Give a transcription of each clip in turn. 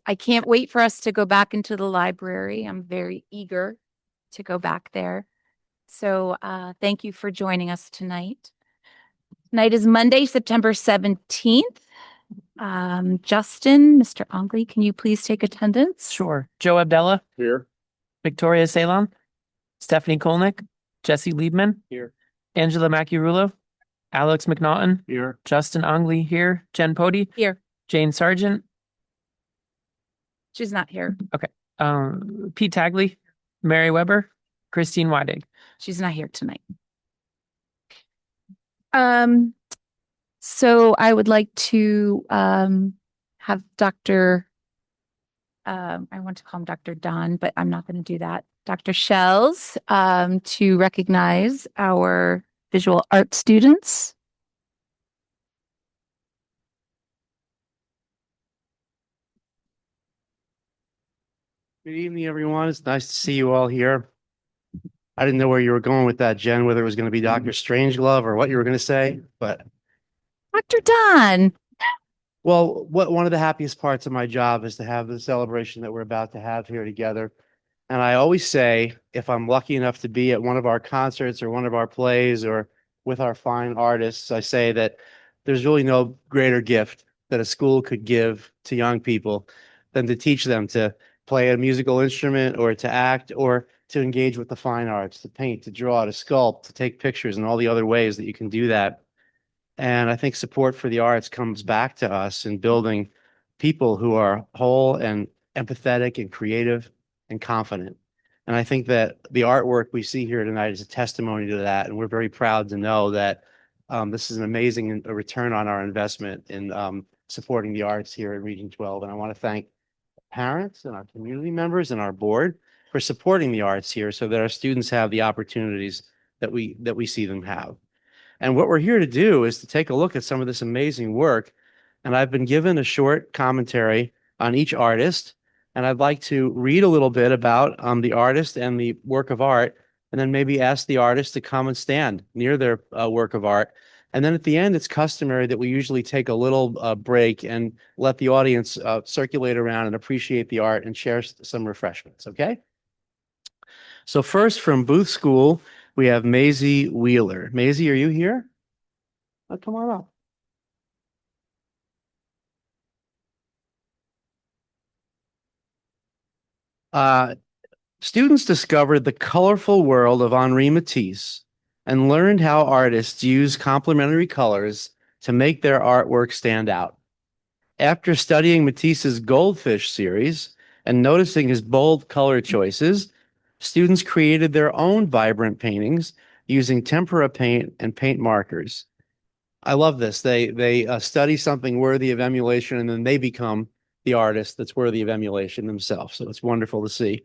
I can't wait for us to go back into the library. I'm very eager to go back there. So thank you for joining us tonight. Tonight is Monday, September 17th. Justin, Mr. Ongley, can you please take attendance? Sure. Joe Abdella. Here. Victoria Salon. Stephanie Kolnick. Jesse Liebman. Here. Angela Maciurulo. Alex McNaughton. Here. Justin Ongley here. Jen Pody. Here. Jane Sargent. She's not here. Okay. Pete Tagley. Mary Weber. Christine Weidig. She's not here tonight. So I would like to have Dr. I want to call him Dr. Don, but I'm not going to do that. Dr. Shells to recognize our visual art students. Good evening, everyone. It's nice to see you all here. I didn't know where you were going with that, Jen, whether it was going to be Dr. Strangelove or what you were going to say, but Dr. Don. well, one of the happiest parts of my job is to have the celebration that we're about to have here together. And I always say, if I'm lucky enough to be at one of our concerts or one of our plays or with our fine artists, I say that there's really no greater gift that a school could give to young people than to teach them to play a musical instrument or to act or to engage with the fine arts, to paint, to draw, to sculpt, to take pictures, and all the other ways that you can do that. And I think support for the arts comes back to us in building people who are whole and empathetic and creative and confident. And I think that the artwork we see here tonight is a testimony to that. And we're very proud to know that this is an amazing return on our investment in supporting the arts here at Region 12. And I want to thank parents and our community members and our board for supporting the arts here so that our students have the opportunities that we see them have. And what we're here to do is to take a look at some of this amazing work. And I've been given a short commentary on each artist. And I'd like to read a little bit about the artist and the work of art, and then maybe ask the artist to come and stand near their work of art. And then at the end, it's customary that we usually take a little break and let the audience circulate around and appreciate the art and share some refreshments, okay? So first from Booth School, we have Maisie Wheeler. Maisie, are you here? Oh, come on up. Students discovered the colorful world of Henri Matisse and learned how artists use complementary colors to make their artwork stand out. After studying Matisse's Goldfish series and noticing his bold color choices, students created their own vibrant paintings using tempera paint and paint markers. I love this. They study something worthy of emulation, and then they become the artist that's worthy of emulation themselves. So it's wonderful to see.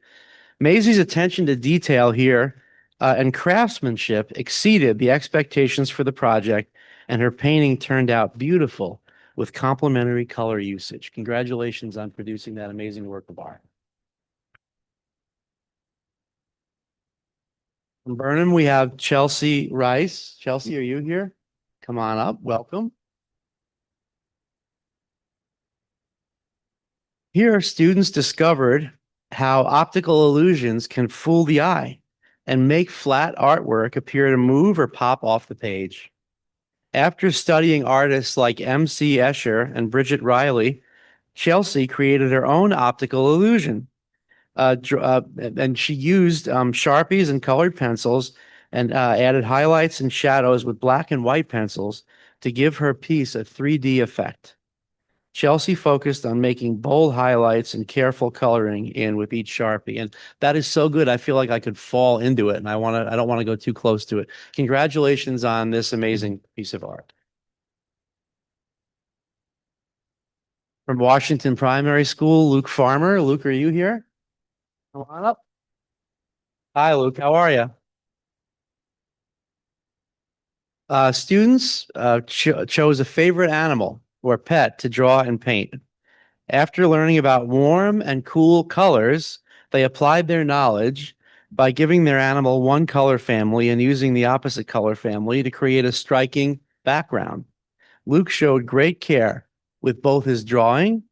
Maisie's attention to detail here and craftsmanship exceeded the expectations for the project, and her painting turned out beautiful with complementary color usage. Congratulations on producing that amazing work of art. From Burnham, we have Chelsea Rice. Chelsea, are you here? Come on up. Welcome. Here, students discovered how optical illusions can fool the eye and make flat artwork appear to move or pop off the page. After studying artists like M.C. Escher and Bridget Riley, Chelsea created her own optical illusion. And she used Sharpies and colored pencils and added highlights and shadows with black and white pencils to give her piece a 3D effect. Chelsea focused on making bold highlights and careful coloring in with each Sharpie. And that is so good. I feel like I could fall into it, and I don't want to go too close to it. Congratulations on this amazing piece of art. From Washington Primary School, Luke Farmer. Luke, are you here? Come on up. Hi, Luke. How are you? Students chose a favorite animal or pet to draw and paint. After learning about warm and cool colors, they applied their knowledge by giving their animal one color family and using the opposite color family to create a striking background. Luke showed great care with both his drawing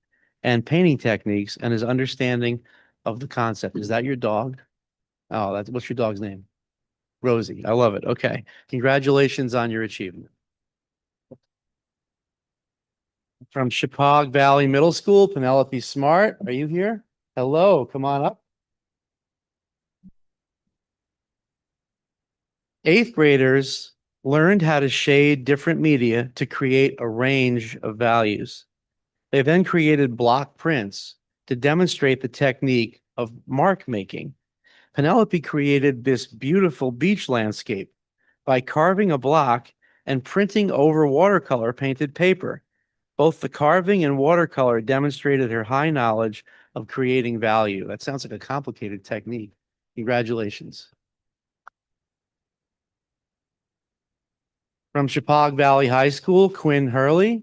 and painting techniques and his understanding of the concept. Is that your dog? Oh, what's your dog's name? Rosie. I love it. Okay. Congratulations on your achievement. From Chippewa Valley Middle School, Penelope Smart. Are you here? Hello, come on up. Eighth graders learned how to shade different media to create a range of values. They then created block prints to demonstrate the technique of mark making. Penelope created this beautiful beach landscape by carving a block and printing over watercolor painted paper. Both the carving and watercolor demonstrated her high knowledge of creating value. That sounds like a complicated technique. Congratulations. From Chippewa Valley High School, Quinn Hurley.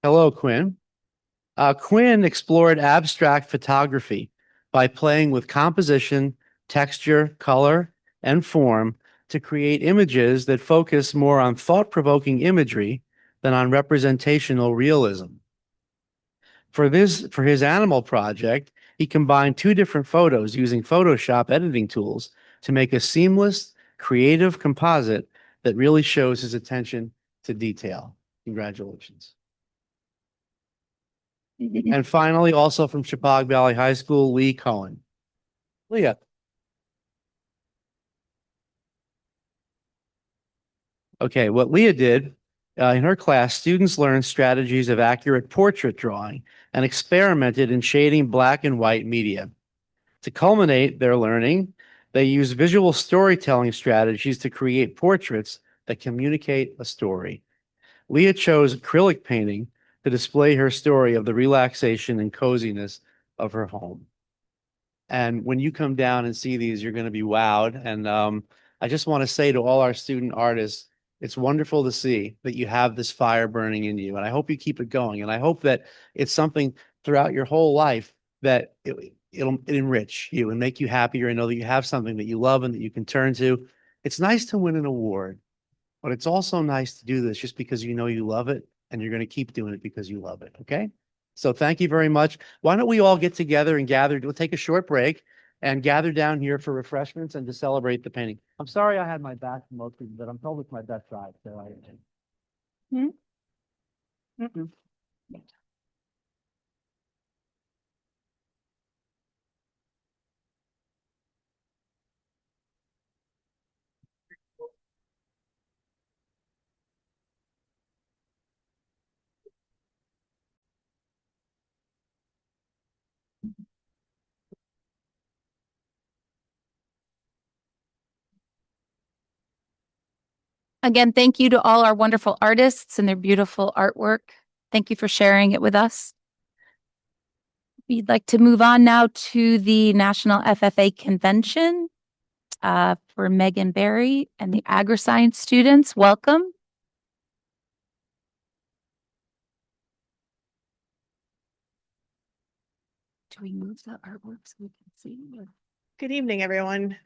Hello, Quinn. Quinn explored abstract photography by playing with composition, texture, color, and form to create images that focus more on thought-provoking imagery than on representational realism. For his animal project, he combined two different photos using Photoshop editing tools to make a seamless, creative composite that really shows his attention to detail. Congratulations. And finally, also from Chippewa Valley High School, Lee Cohen. Leah. Okay, what Leah did in her class, students learned strategies of accurate portrait drawing and experimented in shading black and white media. To culminate their learning, they used visual storytelling strategies to create portraits that communicate a story. Leah chose acrylic painting to display her story of the relaxation and coziness of her home. And when you come down and see these, you're going to be wowed. And I just want to say to all our student artists, it's wonderful to see that you have this fire burning in you. And I hope you keep it going. And I hope that it's something throughout your whole life that it'll enrich you and make you happier and know that you have something that you love and that you can turn to. It's nice to win an award, but it's also nice to do this just because you know you love it and you're going to keep doing it because you love it. Okay. So thank you very much. Why don't we all get together and gather? We'll take a short break and gather down here for refreshments and to celebrate the painting. I'm sorry I had my back mostly, but I'm told it's my best side. So Again, thank you to all our wonderful artists and their beautiful artwork. Thank you for sharing it with us. We'd like to move on now to the National FFA Convention for Megan Berry and the AgriScience students. Welcome. Do we move the artwork so we can see? Good evening, everyone.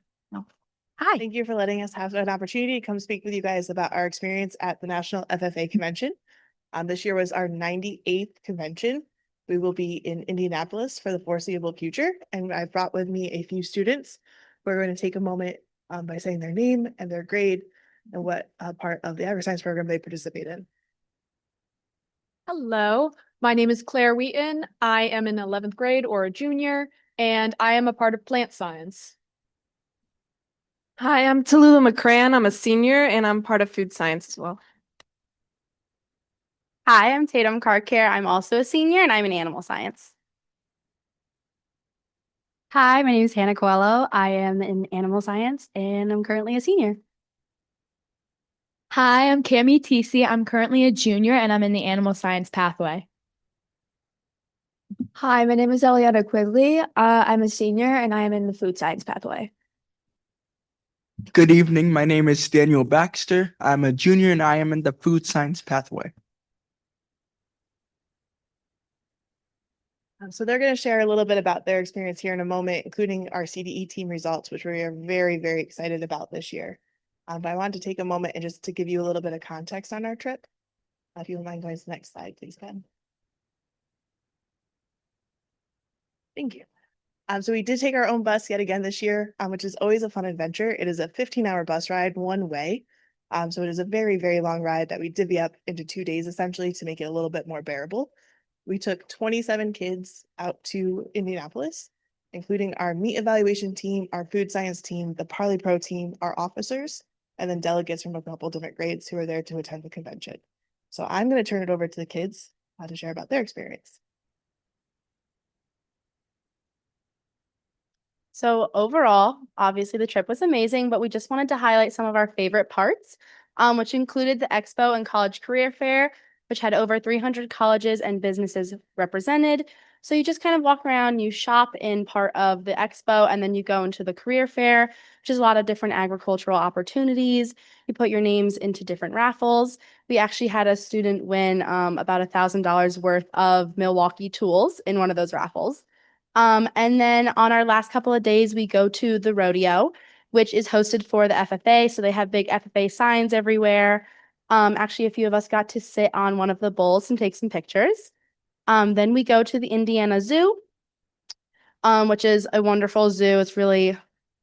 Hi. Thank you for letting us have an opportunity to come speak with you guys about our experience at the National FFA Convention. This year was our 98th convention. We will be in Indianapolis for the foreseeable future, and I've brought with me a few students. We're going to take a moment by saying their name and their grade and what part of the AgriScience program they participate in. Hello, my name is Claire Wheaton. I am in 11th grade or a junior, and I am a part of plant science. Hi, I'm Tallulah McCran. I'm a senior and I'm part of food science as well. Hi, I'm Tatum Carcare. I'm also a senior and I'm in animal science. Hi, my name is Hannah Coelho. I am in animal science and I'm currently a senior. Hi, I'm Cami TC. I'm currently a junior and I'm in the animal science pathway. Hi, my name is Eliana Quigley. I'm a senior and I am in the food science pathway. Good evening. My name is Daniel Baxter. I'm a junior and I am in the food science pathway. So they're going to share a little bit about their experience here in a moment, including our CDE team results, which we are very, very excited about this year. But I wanted to take a moment and just to give you a little bit of context on our trip. If you don't mind going to the next slide, please, Ben. Thank you. So we did take our own bus yet again this year, which is always a fun adventure. It is a 15-hour bus ride one way. So it is a very, very long ride that we divvy up into 2 days essentially to make it a little bit more bearable. We took 27 kids out to Indianapolis, including our meat evaluation team, our food science team, the Parley Pro team, our officers, and then delegates from a couple different grades who are there to attend the convention. So I'm going to turn it over to the kids to share about their experience. So overall, obviously the trip was amazing, but we just wanted to highlight some of our favorite parts, which included the Expo and College Career Fair, which had over 300 colleges and businesses represented. So you just kind of walk around, you shop in part of the Expo, and then you go into the Career Fair, which is a lot of different agricultural opportunities. You put your names into different raffles. We actually had a student win about $1,000 worth of Milwaukee tools in one of those raffles. And then on our last couple of days, we go to the rodeo, which is hosted for the FFA. So they have big FFA signs everywhere. Actually, a few of us got to sit on one of the bulls and take some pictures. Then we go to the Indiana Zoo, which is a wonderful zoo. It's really,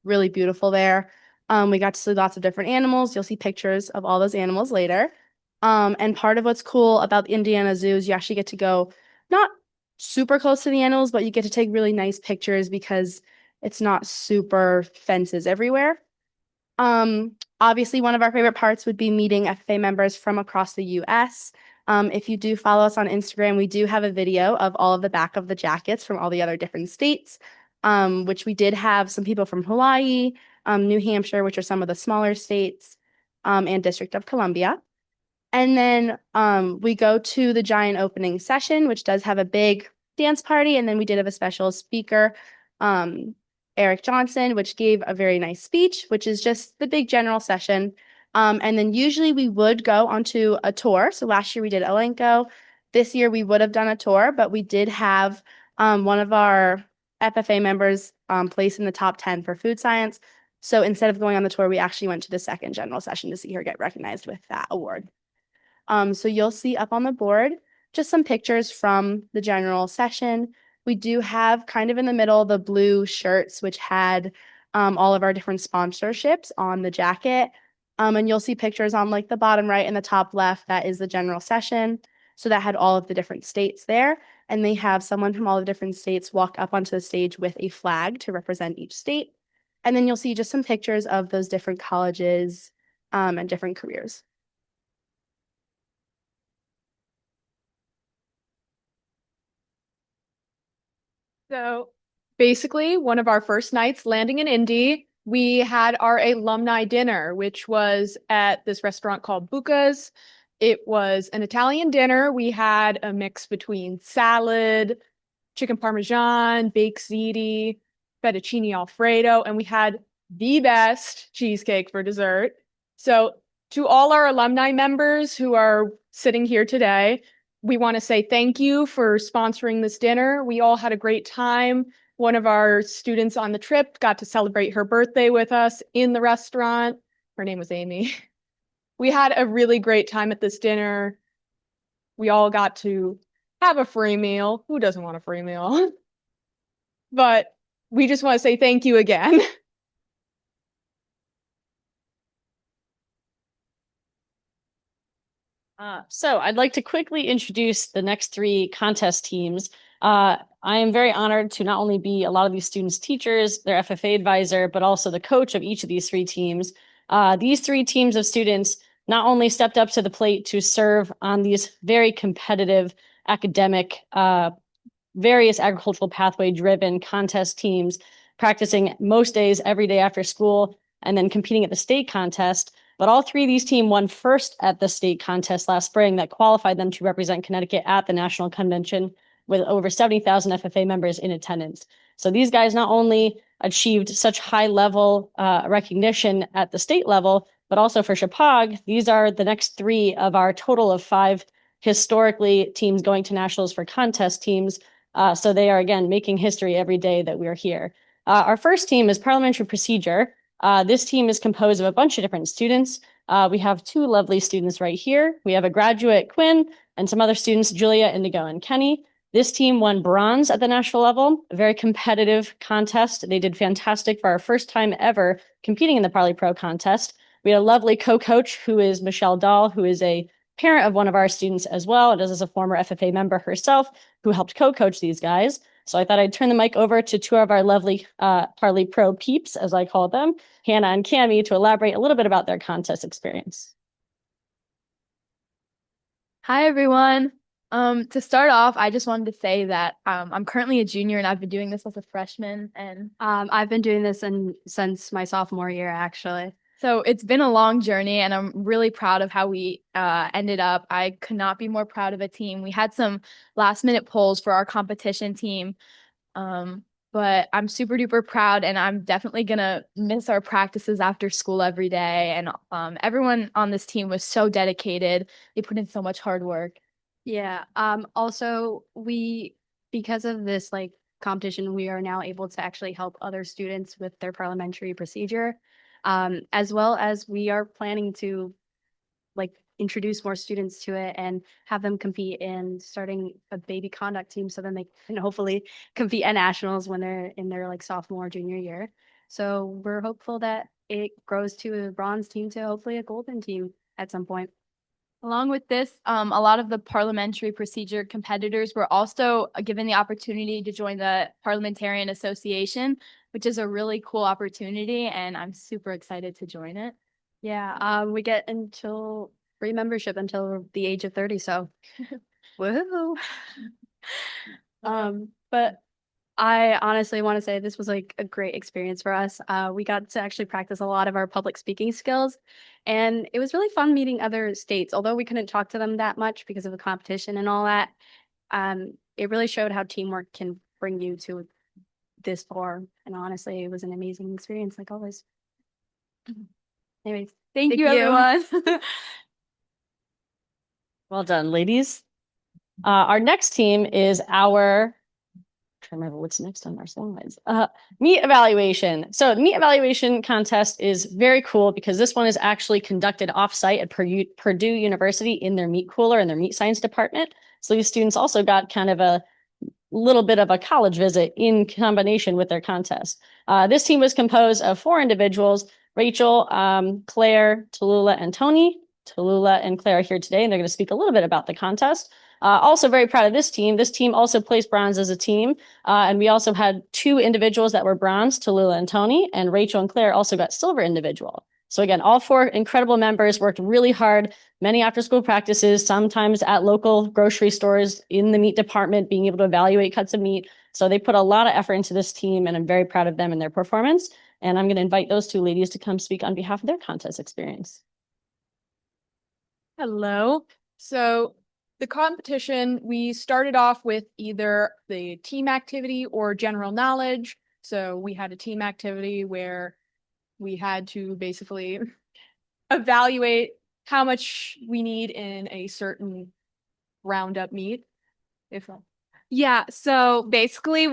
really beautiful there. We got to see lots of different animals. You'll see pictures of all those animals later. And part of what's cool about the Indiana Zoo is you actually get to go not super close to the animals, but you get to take really nice pictures because it's not super fences everywhere. Obviously, one of our favorite parts would be meeting FFA members from across the US. If you do follow us on Instagram, we do have a video of all of the back of the jackets from all the other different states, which we did have some people from Hawaii, New Hampshire, which are some of the smaller states, and District of Columbia. And then we go to the giant opening session, which does have a big dance party. And then we did have a special speaker, Eric Johnson, which gave a very nice speech, which is just the big general session. And then usually we would go onto a tour. So last year we did Elanco. This year we would have done a tour, but we did have one of our FFA members place in the top 10 for food science. So instead of going on the tour, we actually went to the second general session to see her get recognized with that award. So you'll see up on the board just some pictures from the general session. We do have kind of in the middle the blue shirts, which had all of our different sponsorships on the jacket. And you'll see pictures on like the bottom right and the top left. That is the general session. So that had all of the different states there. And they have someone from all the different states walk up onto the stage with a flag to represent each state. And then you'll see just some pictures of those different colleges and different careers. So basically, one of our first nights landing in Indy, we had our alumni dinner, which was at this restaurant called Buca's. It was an Italian dinner. We had a mix between salad, chicken parmesan, baked ziti, fettuccine alfredo, and we had the best cheesecake for dessert. So to all our alumni members who are sitting here today, we want to say thank you for sponsoring this dinner. We all had a great time. One of our students on the trip got to celebrate her birthday with us in the restaurant. Her name was Amy. We had a really great time at this dinner. We all got to have a free meal. Who doesn't want a free meal? But we just want to say thank you again. So I'd like to quickly introduce the next three contest teams. I am very honored to not only be a lot of these students' teachers, their FFA advisor, but also the coach of each of these three teams. These three teams of students not only stepped up to the plate to serve on these very competitive academic, various agricultural pathway-driven contest teams, practicing most days every day after school, and then competing at the state contest, but all three of these teams won first at the state contest last spring that qualified them to represent Connecticut at the national convention with over 70,000 FFA members in attendance. So these guys not only achieved such high level recognition at the state level, but also for Chapag, these are the next three of our total of 5 historically teams going to nationals for contest teams. So they are, again, making history every day that we're here. Our first team is Parliamentary Procedure. This team is composed of a bunch of different students. We have two lovely students right here. We have a graduate, Quinn, and some other students, Julia, Indigo, and Kenny. This team won bronze at the national level, a very competitive contest. They did fantastic for our first time ever competing in the Parley Pro contest. We had a lovely co-coach who is Michelle Dahl, who is a parent of one of our students as well, and is a former FFA member herself, who helped co-coach these guys. So I thought I'd turn the mic over to two of our lovely Parley Pro peeps, as I call them, Hannah and Cami, to elaborate a little bit about their contest experience. Hi, everyone. To start off, I just wanted to say that I'm currently a junior and I've been doing this as a freshman, and I've been doing this since my sophomore year, actually. so it's been a long journey, and I'm really proud of how we ended up. I could not be more proud of a team. We had some last minute polls for our competition team, but I'm super duper proud, and I'm definitely gonna miss our practices after school every day. And everyone on this team was so dedicated. They put in so much hard work. Yeah. Also, because of this like competition, we are now able to actually help other students with their parliamentary procedure, as well as we are planning to like introduce more students to it and have them compete in starting a baby conduct team, so then they can hopefully compete at nationals when they're in their like sophomore, junior year. So we're hopeful that it grows to a bronze team to hopefully a golden team at some point. Along with this, a lot of the parliamentary procedure competitors were also given the opportunity to join the Parliamentarian Association, which is a really cool opportunity, and I'm super excited to join it. Yeah, we get until free membership until the age of 30, so woohoo. But I honestly want to say this was like a great experience for us. We got to actually practice a lot of our public speaking skills, and it was really fun meeting other states. Although we couldn't talk to them that much because of the competition and all that, it really showed how teamwork can bring you to this far. And honestly, it was an amazing experience, like always. Anyways, Thank you, everyone. Well done, ladies. Our next team is our, trying to remember what's next on our slides. Meat evaluation. So the meat evaluation contest is very cool because this one is actually conducted offsite at Purdue University in their meat cooler in their meat science department. So these students also got kind of a little bit of a college visit in combination with their contest. This team was composed of 4 individuals: Rachel, Claire, Tallulah, and Tony. Tallulah and Claire are here today, and they're going to speak a little bit about the contest. Also very proud of this team. This team also placed bronze as a team. And we also had 2 individuals that were bronze, Tallulah and Tony, and Rachel and Claire also got silver individual. So again, all 4 incredible members worked really hard, many after school practices, sometimes at local grocery stores in the meat department, being able to evaluate cuts of meat. So they put a lot of effort into this team, and I'm very proud of them and their performance. And I'm going to invite those 2 ladies to come speak on behalf of their contest experience. Hello. So the competition, we started off with either the team activity or general knowledge. So we had a team activity where we had to basically evaluate how much we need in a certain roundup meat. Yeah, so basically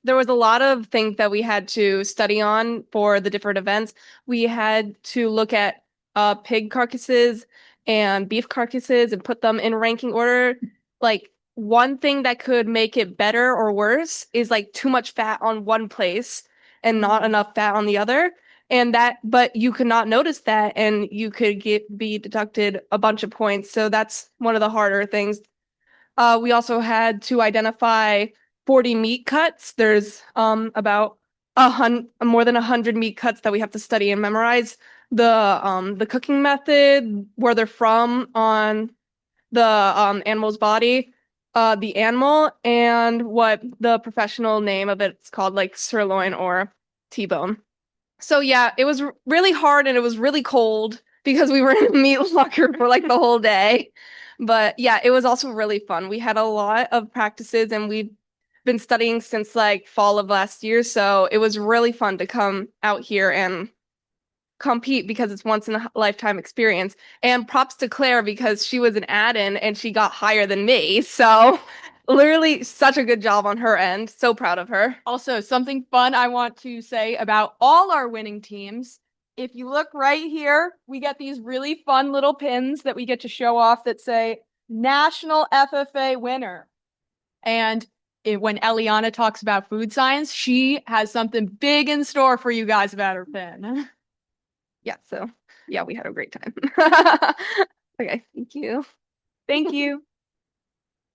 there was a lot of things that we had to study on for the different events. We had to look at pig carcasses and beef carcasses and put them in ranking order. Like, one thing that could make it better or worse is like too much fat on one place and not enough fat on the other. But you could not notice that, and you could be deducted a bunch of points. So that's one of the harder things. We also had to identify 40 meat cuts. There's about more than 100 meat cuts that we have to study and memorize. The cooking method, where they're from on the animal's body, the animal, and what the professional name of it's called, like sirloin or T-bone. So yeah, it was really hard, and it was really cold because we were in a meat locker for like the whole day. But yeah, it was also really fun. We had a lot of practices, and we've been studying since like fall of last year. So it was really fun to come out here and compete because it's once in a lifetime experience. And props to Claire because she was an add-in and she got higher than me. So literally such a good job on her end. So proud of her. Also, something fun I want to say about all our winning teams if you look right here, we get these really fun little pins that we get to show off that say National FFA winner. And when Eliana talks about food science, she has something big in store for you guys about her pin. Yeah, so yeah, we had a great time. Okay, thank you. Thank you.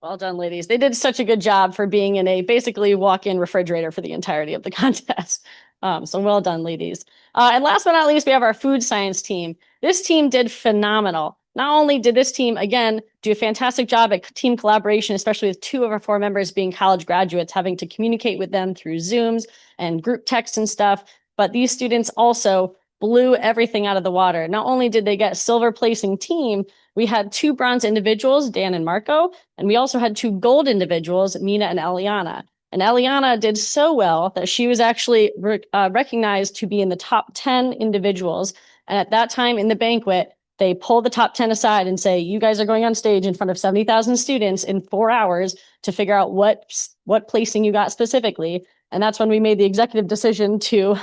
Well done, ladies. They did such a good job for being in a basically walk-in refrigerator for the entirety of the contest. So well done, ladies. And last but not least, we have our food science team. This team did phenomenal. Not only did this team, again, do a fantastic job at team collaboration, especially with 2 of our 4 members being college graduates, having to communicate with them through Zooms and group texts and stuff, but these students also blew everything out of the water. Not only did they get silver placing team, we had 2 bronze individuals, Dan and Marco, and we also had 2 gold individuals, Mina and Eliana. And Eliana did so well that she was actually recognized to be in the top 10 individuals. And at that time in the banquet, they pull the top 10 aside and say, you guys are going on stage in front of 70,000 students in 4 hours to figure out what placing you got specifically. And that's when we made the executive decision to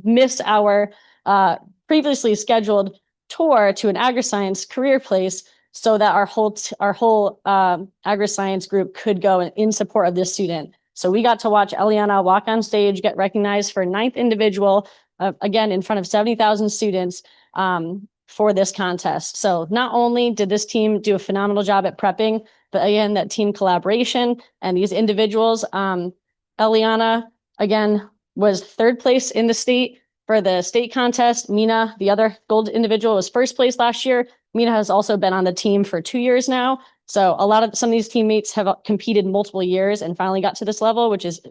miss our previously scheduled tour to an agri-science career place so that our whole agri-science group could go in support of this student. So we got to watch Eliana walk on stage, get recognized for 9th individual, again, in front of 70,000 students for this contest. So not only did this team do a phenomenal job at prepping, but again, that team collaboration and these individuals, Eliana, again, was 3rd place in the state for the state contest. Mina, the other gold individual, was 1st place last year. Mina has also been on the team for 2 years now. So some of these teammates have competed multiple years and finally got to this level, which is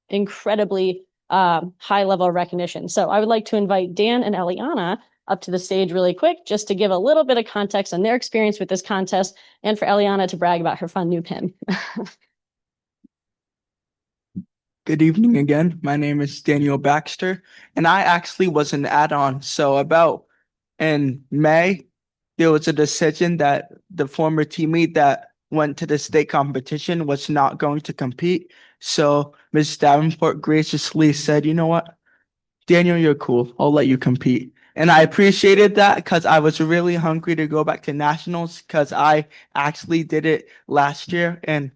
incredibly high level of recognition. So I would like to invite Dan and Eliana up to the stage really quick, just to give a little bit of context on their experience with this contest and for Eliana to brag about her fun new pin. Good evening again. My name is Daniel Baxter, and I actually was an add-on. So about in May, there was a decision that the former teammate that went to the state competition was not going to compete. So Ms. Davenport graciously said, you know what, Daniel, you're cool. I'll let you compete. And I appreciated that because I was really hungry to go back to nationals because I actually did it last year and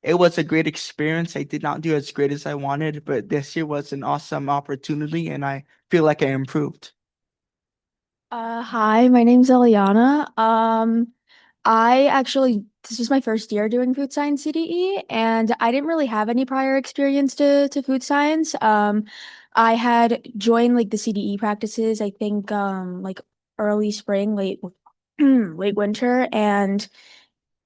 it was a great experience. I did not do as great as I wanted, but this year was an awesome opportunity and I feel like I improved. Hi, my name's Eliana. This was my first year doing food science CDE, and I didn't really have any prior experience to food science. I had joined like the CDE practices, I think like early spring, late late winter, and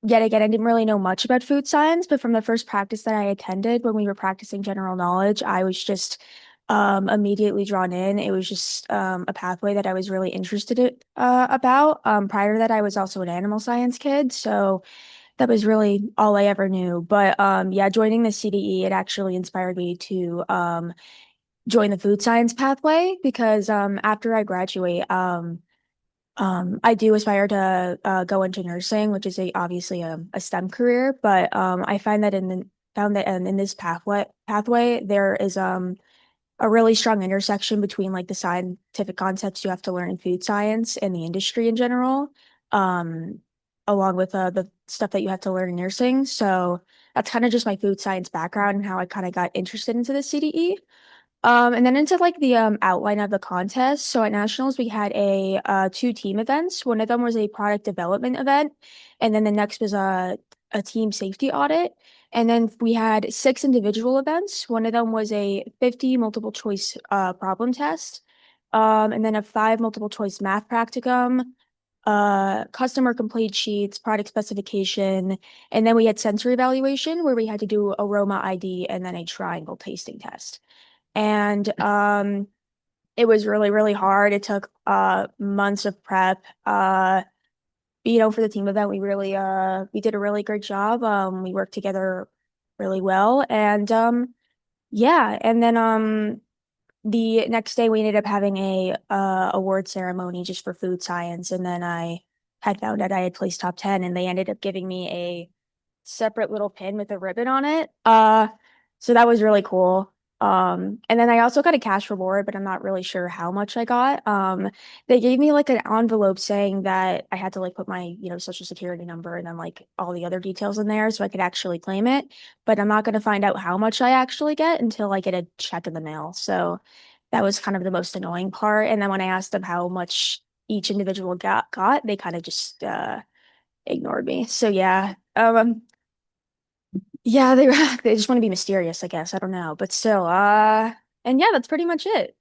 yet again, I didn't really know much about food science, but from the first practice that I attended when we were practicing general knowledge, I was just immediately drawn in. It was just a pathway that I was really interested about. Prior to that, I was also an animal science kid, so that was really all I ever knew. But yeah, joining the CDE, it actually inspired me to join the food science pathway because after I graduate, I do aspire to go into nursing, which is obviously a STEM career, but I find that in this pathway there is a really strong intersection between like the scientific concepts you have to learn in food science and the industry in general, along with the stuff that you have to learn in nursing. So that's kind of just my food science background and how I kind of got interested into the CDE. And then into like the outline of the contest. So at nationals, we had 2 team events. One of them was a product development event, and then the next was a team safety audit. And then we had 6 individual events. One of them was a 50 multiple choice problem test, and then a 5 multiple choice math practicum, customer complaint sheets, product specification, and then we had sensory evaluation where we had to do aroma ID and then a triangle tasting test. And it was really, really hard. It took months of prep. For the team event, we did a really great job. We worked together really well. And yeah, and then the next day we ended up having a award ceremony just for food science. And then I had found out I had placed top 10 and they ended up giving me a separate little pin with a ribbon on it. So that was really cool. And then I also got a cash reward, but I'm not really sure how much I got. They gave me like an envelope saying that I had to like put my, social security number and then like all the other details in there so I could actually claim it. But I'm not going to find out how much I actually get until I get a check in the mail. So that was kind of the most annoying part. And then when I asked them how much each individual got, they kind of just ignored me. So yeah. Yeah, they they just want to be mysterious, I guess. I don't know. But still, and yeah, that's pretty much it.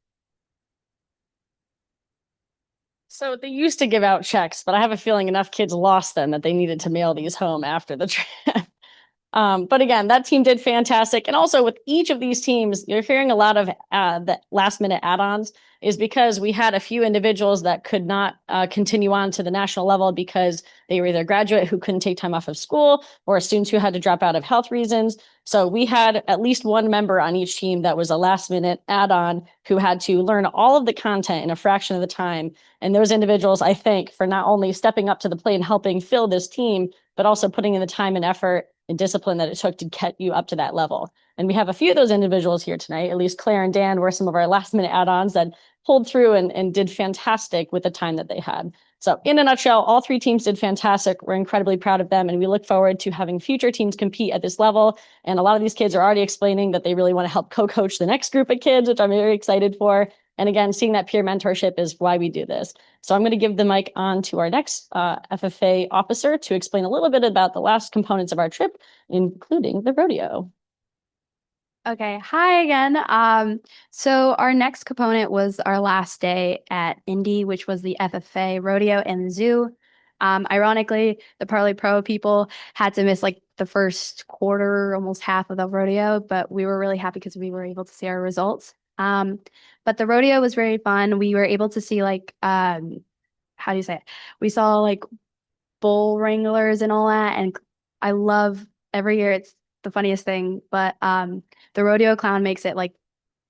So they used to give out checks, but I have a feeling enough kids lost them that they needed to mail these home after the trip. But again, that team did fantastic. And also with each of these teams, you're hearing a lot of the last minute add-ons is because we had a few individuals that could not continue on to the national level because they were either graduate who couldn't take time off of school or students who had to drop out of health reasons. So we had at least one member on each team that was a last minute add-on who had to learn all of the content in a fraction of the time. And those individuals, I think, for not only stepping up to the plate and helping fill this team, but also putting in the time and effort and discipline that it took to get you up to that level. And we have a few of those individuals here tonight. At least Claire and Dan were some of our last minute add-ons that pulled through and did fantastic with the time that they had. So in a nutshell, all three teams did fantastic. We're incredibly proud of them. And we look forward to having future teams compete at this level. And a lot of these kids are already explaining that they really want to help co-coach the next group of kids, which I'm very excited for. And again, seeing that peer mentorship is why we do this. So I'm going to give the mic on to our next FFA officer to explain a little bit about the last components of our trip, including the rodeo. Okay, hi again. So our next component was our last day at Indy, which was the FFA rodeo and the zoo. Ironically, the Parley Pro people had to miss like the first quarter, almost half of the rodeo, but we were really happy because we were able to see our results. But the rodeo was very fun. We were able to see like, how do you say it? We saw like bull wranglers and all that. And I love every year. It's the funniest thing, but the rodeo clown makes it like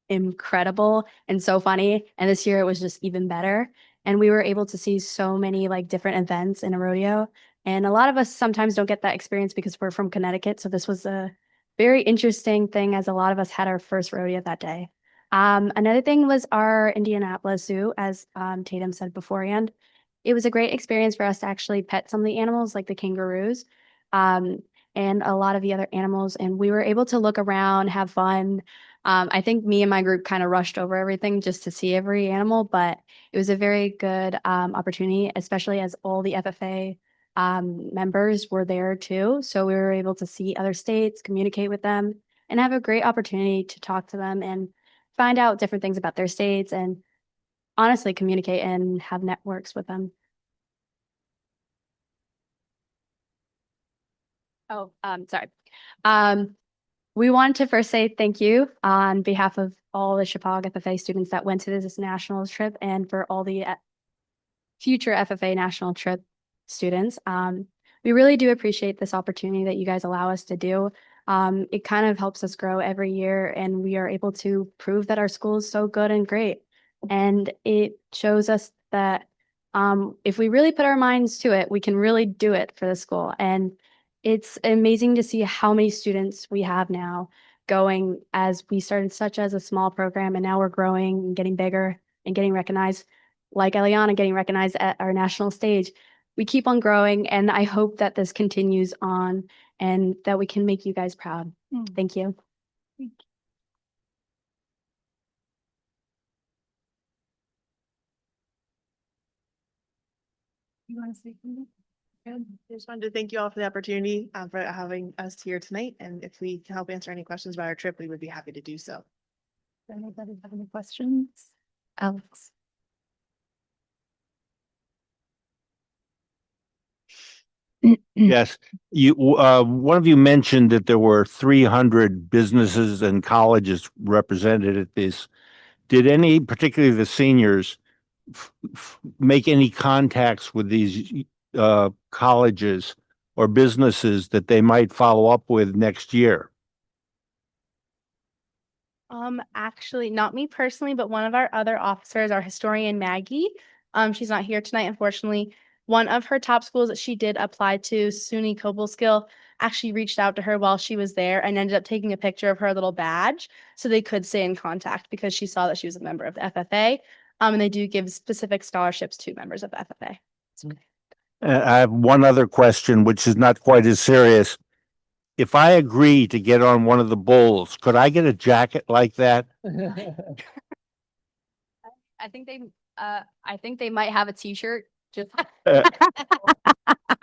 incredible and so funny. And this year it was just even better. And we were able to see so many like different events in a rodeo. And a lot of us sometimes don't get that experience because we're from Connecticut. So this was a very interesting thing as a lot of us had our first rodeo that day. Another thing was our Indianapolis Zoo, as Tatum said beforehand. It was a great experience for us to actually pet some of the animals, like the kangaroos, and a lot of the other animals. And we were able to look around, have fun. I think me and my group kind of rushed over everything just to see every animal, but it was a very good opportunity, especially as all the FFA members were there too. So we were able to see other states, communicate with them, and have a great opportunity to talk to them and find out different things about their states and honestly communicate and have networks with them. Oh, sorry. We wanted to first say thank you on behalf of all the Chicago FFA students that went to this national trip and for all the future FFA national trip students. We really do appreciate this opportunity that you guys allow us to do. It kind of helps us grow every year, and we are able to prove that our school is so good and great. And it shows us that if we really put our minds to it, we can really do it for the school. And it's amazing to see how many students we have now going, as we started such as a small program and now we're growing and getting bigger and getting recognized, like Eliana getting recognized at our national stage. We keep on growing, and I hope that this continues on and that we can make you guys proud. Thank you. You want to speak? Good. I just wanted to thank you all for the opportunity for having us here tonight. And if we can help answer any questions about our trip, we would be happy to do so. Does anybody have any questions? Alex? Yes, one of you mentioned that there were 300 businesses and colleges represented at this. Did any, particularly the seniors, make any contacts with these colleges or businesses that they might follow up with next year? Actually, not me personally, but one of our other officers, our historian Maggie, she's not here tonight, unfortunately. One of her top schools that she did apply to, SUNY Cobleskill, actually reached out to her while she was there and ended up taking a picture of her little badge so they could stay in contact because she saw that she was a member of the FFA. And they do give specific scholarships to members of the FFA. I have one other question, which is not quite as serious. If I agree to get on one of the bulls, could I get a jacket like that? I think they might have a t-shirt. Just Uh,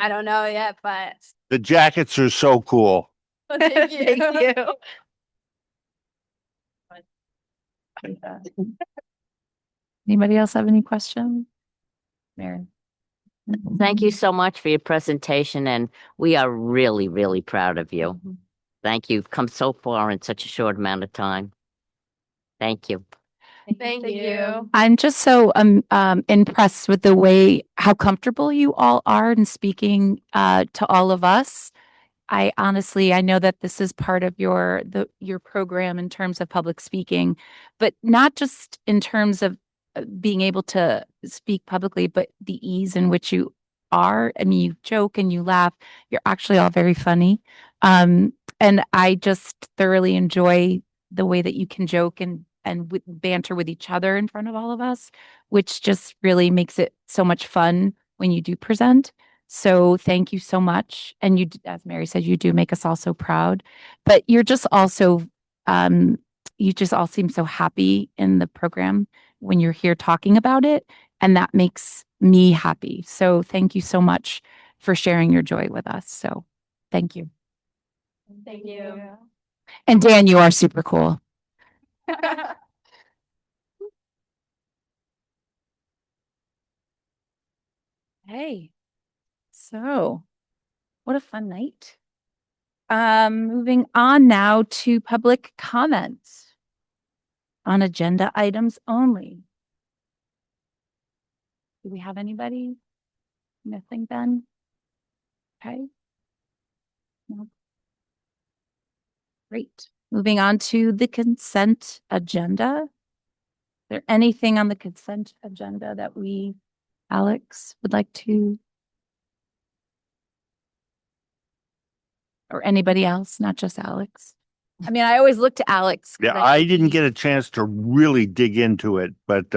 I don't know yet, but The jackets are so cool. thank you. Thank you. Anybody else have any questions? Mary? Thank you so much for your presentation, and we are really, really proud of you. Thank you. You've come so far in such a short amount of time. Thank you. Thank you. I'm just so impressed with the way how comfortable you all are in speaking to all of us. I know that this is part of your program in terms of public speaking, but not just in terms of being able to speak publicly, but the ease in which you are. I mean, you joke and you laugh. You're actually all very funny. And I just thoroughly enjoy the way that you can joke and banter with each other in front of all of us, which just really makes it so much fun when you do present. So thank you so much. And you, as Mary said, you do make us all so proud, but you're just also, you just all seem so happy in the program when you're here talking about it. And that makes me happy. So thank you so much for sharing your joy with us. So thank you. Thank you. And Dan, you are super cool. Hey, so what a fun night. Moving on now to public comments on agenda items only. Do we have anybody? Nothing, Ben? Okay. No. Great. Moving on to the consent agenda. Is there anything on the consent agenda that Alex would like to, or anybody else, not just Alex? I mean, I always look to Alex. Yeah, I didn't get a chance to really dig into it, but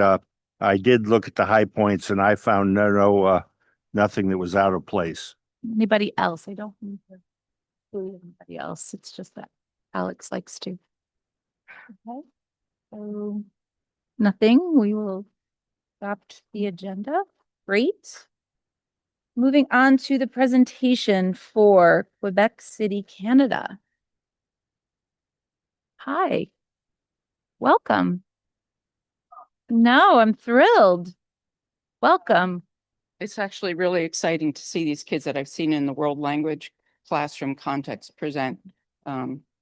I did look at the high points and I found nothing that was out of place. Anybody else? I don't need to include anybody else. It's just that Alex likes to. Okay. So nothing. We will adopt the agenda. Great. Moving on to the presentation for Quebec City, Canada. Hi. Welcome. No, I'm thrilled. Welcome. It's actually really exciting to see these kids that I've seen in the world language classroom context present.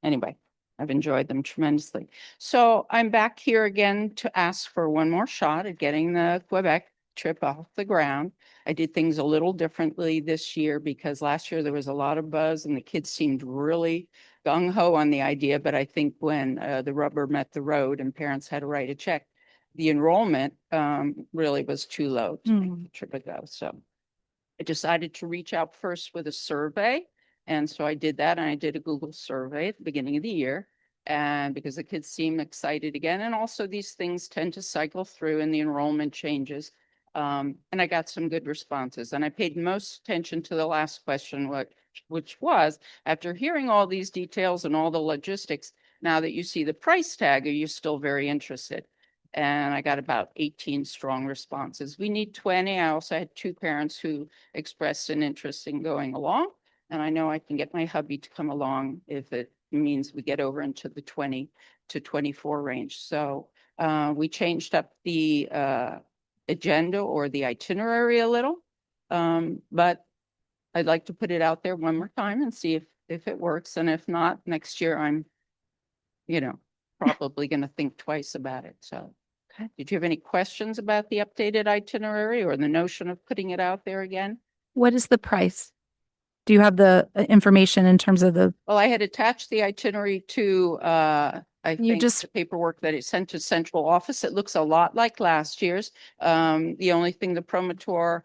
Anyway, I've enjoyed them tremendously. So I'm back here again to ask for one more shot at getting the Quebec trip off the ground. I did things a little differently this year because last year there was a lot of buzz and the kids seemed really gung-ho on the idea. But I think when the rubber met the road and parents had to write a check, the enrollment really was too low to make the trip a go. So I decided to reach out first with a survey. And so I did that, and I did a Google survey at the beginning of the year. And because the kids seem excited again, and also these things tend to cycle through and the enrollment changes. And I got some good responses. And I paid most attention to the last question, which was, after hearing all these details and all the logistics, now that you see the price tag, are you still very interested? And I got about 18 strong responses. We need 20. I also had 2 parents who expressed an interest in going along. And I know I can get my hubby to come along if it means we get over into the 20 to 24 range. So we changed up the agenda or the itinerary a little. But I'd like to put it out there one more time and see if it works. And if not, next year I'm, probably going to think twice about it. So did you have any questions about the updated itinerary or the notion of putting it out there again? What is the price? Do you have the information in terms of the? Well, I had attached the itinerary to, I think, the paperwork that it sent to central office. It looks a lot like last year's. The only thing the promotor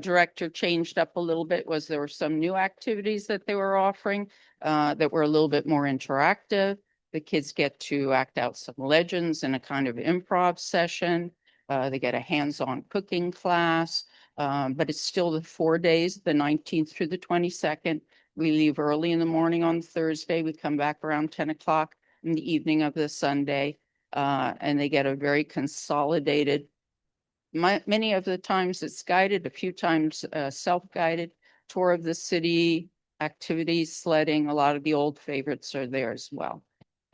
director changed up a little bit was there were some new activities that they were offering that were a little bit more interactive. The kids get to act out some legends in a kind of improv session. They get a hands-on cooking class, but it's still the 4 days, the 19th through the 22nd. We leave early in the morning on Thursday. We come back around 10 o'clock in the evening of the Sunday, and they get a very consolidated. Many of the times it's guided, a few times self-guided tour of the city, activities, sledding. A lot of the old favorites are there as well.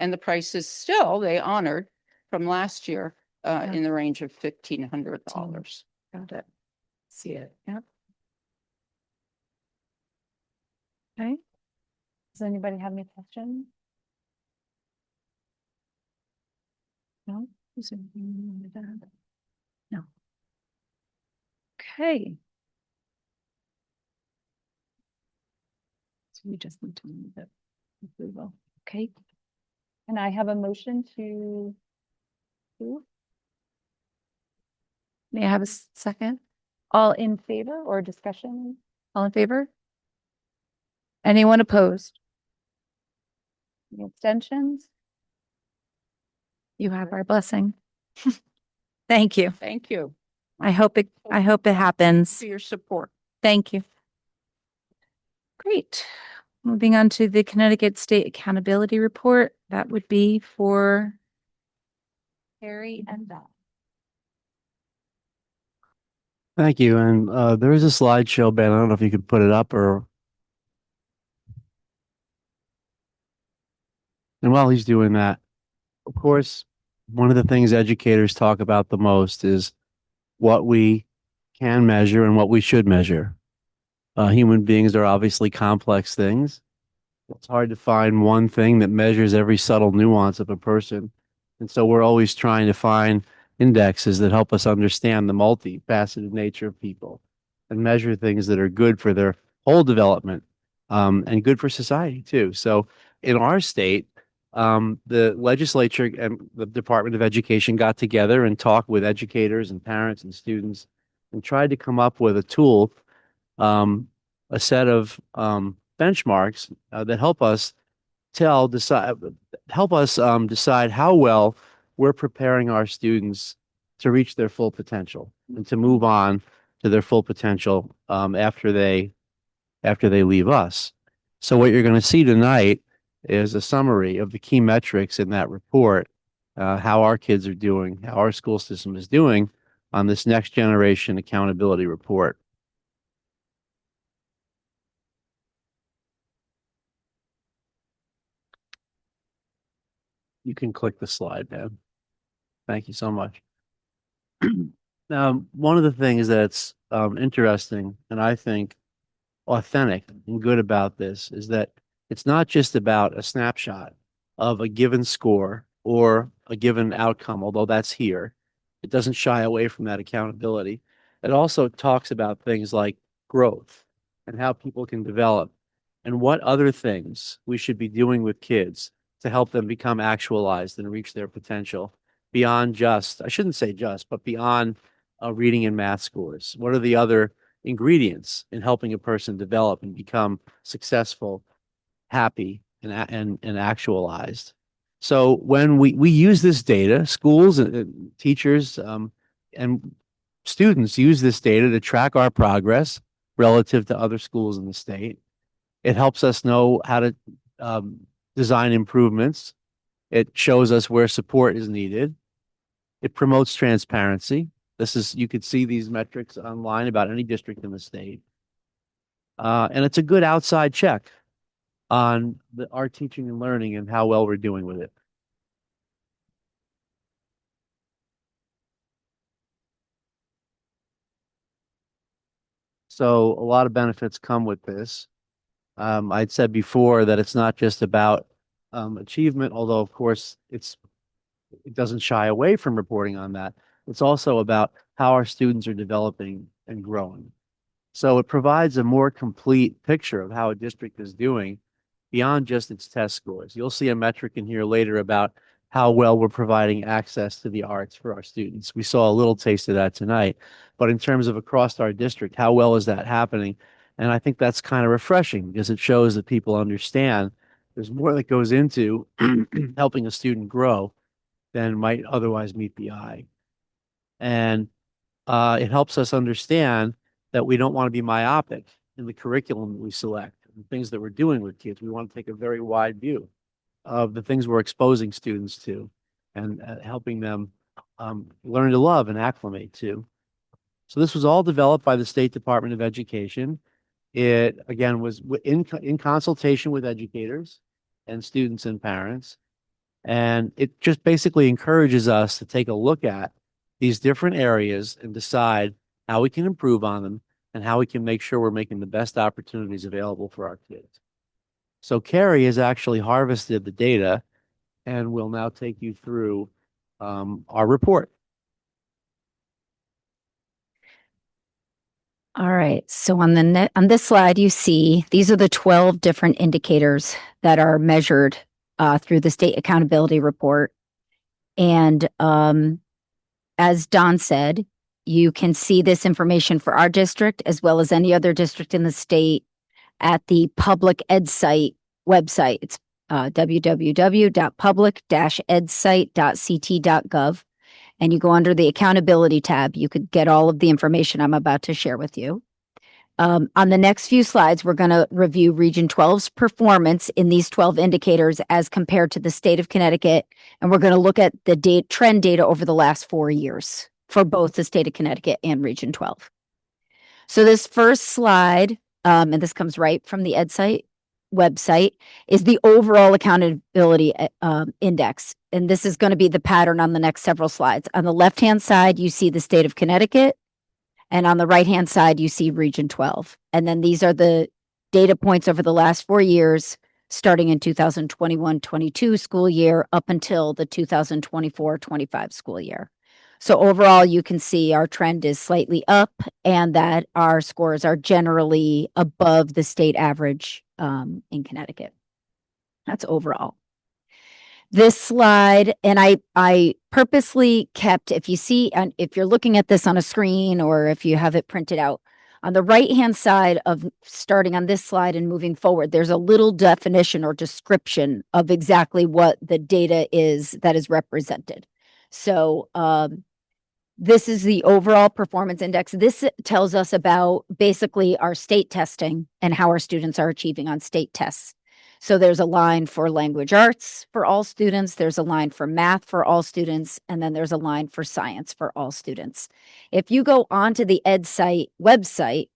And the prices still, they honored from last year in the range of $1,500. Got it. See it. Yep. Okay. Does anybody have any questions? No? Is there anything you wanted to add? No. Okay. So we just need to move it. Approval. Okay. And I have a motion to approve. May I have a second? All in favor or discussion? All in favor? Anyone opposed? Any abstentions? You have our blessing. Thank you. Thank you I hope it happens. for your support. Thank you. Great. Moving on to the Connecticut State Accountability Report. That would be for Harry and Don. Thank you. And there is a slideshow, Ben. I don't know if you could put it up or. And while he's doing that, of course, one of the things educators talk about the most is what we can measure and what we should measure. Human beings are obviously complex things. It's hard to find one thing that measures every subtle nuance of a person. And so we're always trying to find indexes that help us understand the multifaceted nature of people and measure things that are good for their whole development and good for society too. So in our state, the legislature and the Department of Education got together and talked with educators and parents and students and tried to come up with a tool, a set of benchmarks that help us decide how well we're preparing our students to reach their full potential and to move on to their full potential after they leave us. So what you're going to see tonight is a summary of the key metrics in that report, how our kids are doing, how our school system is doing on this next generation accountability report. You can click the slide, man. Thank you so much. One of the things that's interesting and I think authentic and good about this is that it's not just about a snapshot of a given score or a given outcome, although that's here. It doesn't shy away from that accountability. It also talks about things like growth and how people can develop and what other things we should be doing with kids to help them become actualized and reach their potential beyond just, I shouldn't say just, but beyond reading and math scores. What are the other ingredients in helping a person develop and become successful, happy, and actualized? So when we use this data, schools and teachers and students use this data to track our progress relative to other schools in the state. It helps us know how to design improvements. It shows us where support is needed. It promotes transparency. You could see these metrics online about any district in the state. And it's a good outside check on our teaching and learning and how well we're doing with it. So a lot of benefits come with this. I'd said before that it's not just about achievement, although of course it doesn't shy away from reporting on that. It's also about how our students are developing and growing. So it provides a more complete picture of how a district is doing beyond just its test scores. You'll see a metric in here later about how well we're providing access to the arts for our students. We saw a little taste of that tonight, but in terms of across our district, how well is that happening? And I think that's kind of refreshing because it shows that people understand there's more that goes into helping a student grow than might otherwise meet the eye. And it helps us understand that we don't want to be myopic in the curriculum that we select, the things that we're doing with kids. We want to take a very wide view of the things we're exposing students to and helping them learn to love and acclimate to. So this was all developed by the State Department of Education. It, again, was in consultation with educators and students and parents. And it just basically encourages us to take a look at these different areas and decide how we can improve on them and how we can make sure we're making the best opportunities available for our kids. So Carrie has actually harvested the data and will now take you through our report. All right. So on this slide, you see these are the 12 different indicators that are measured through the State Accountability Report. And as Don said, you can see this information for our district as well as any other district in the state at the Public Ed Site website. It's www.public-edsite.ct.gov. And you go under the accountability tab. You could get all of the information I'm about to share with you. On the next few slides, we're going to review Region 12's performance in these 12 indicators as compared to the state of Connecticut. And we're going to look at the trend data over the last 4 years for both the state of Connecticut and Region 12. So this first slide, and this comes right from the EdSite website, is the overall accountability index. And this is going to be the pattern on the next several slides. On the left-hand side, you see the state of Connecticut. And on the right-hand side, you see Region 12. And then these are the data points over the last 4 years, starting in 2021-22 school year up until the 2024-25 school year. So overall, you can see our trend is slightly up and that our scores are generally above the state average in Connecticut. That's overall. This slide, and I purposely kept, if you see, and if you're looking at this on a screen or if you have it printed out, on the right-hand side of starting on this slide and moving forward, there's a little definition or description of exactly what the data is that is represented. So this is the overall performance index. This tells us about basically our state testing and how our students are achieving on state tests. So there's a line for language arts for all students, there's a line for math for all students, and then there's a line for science for all students. If you go onto the EdSite website,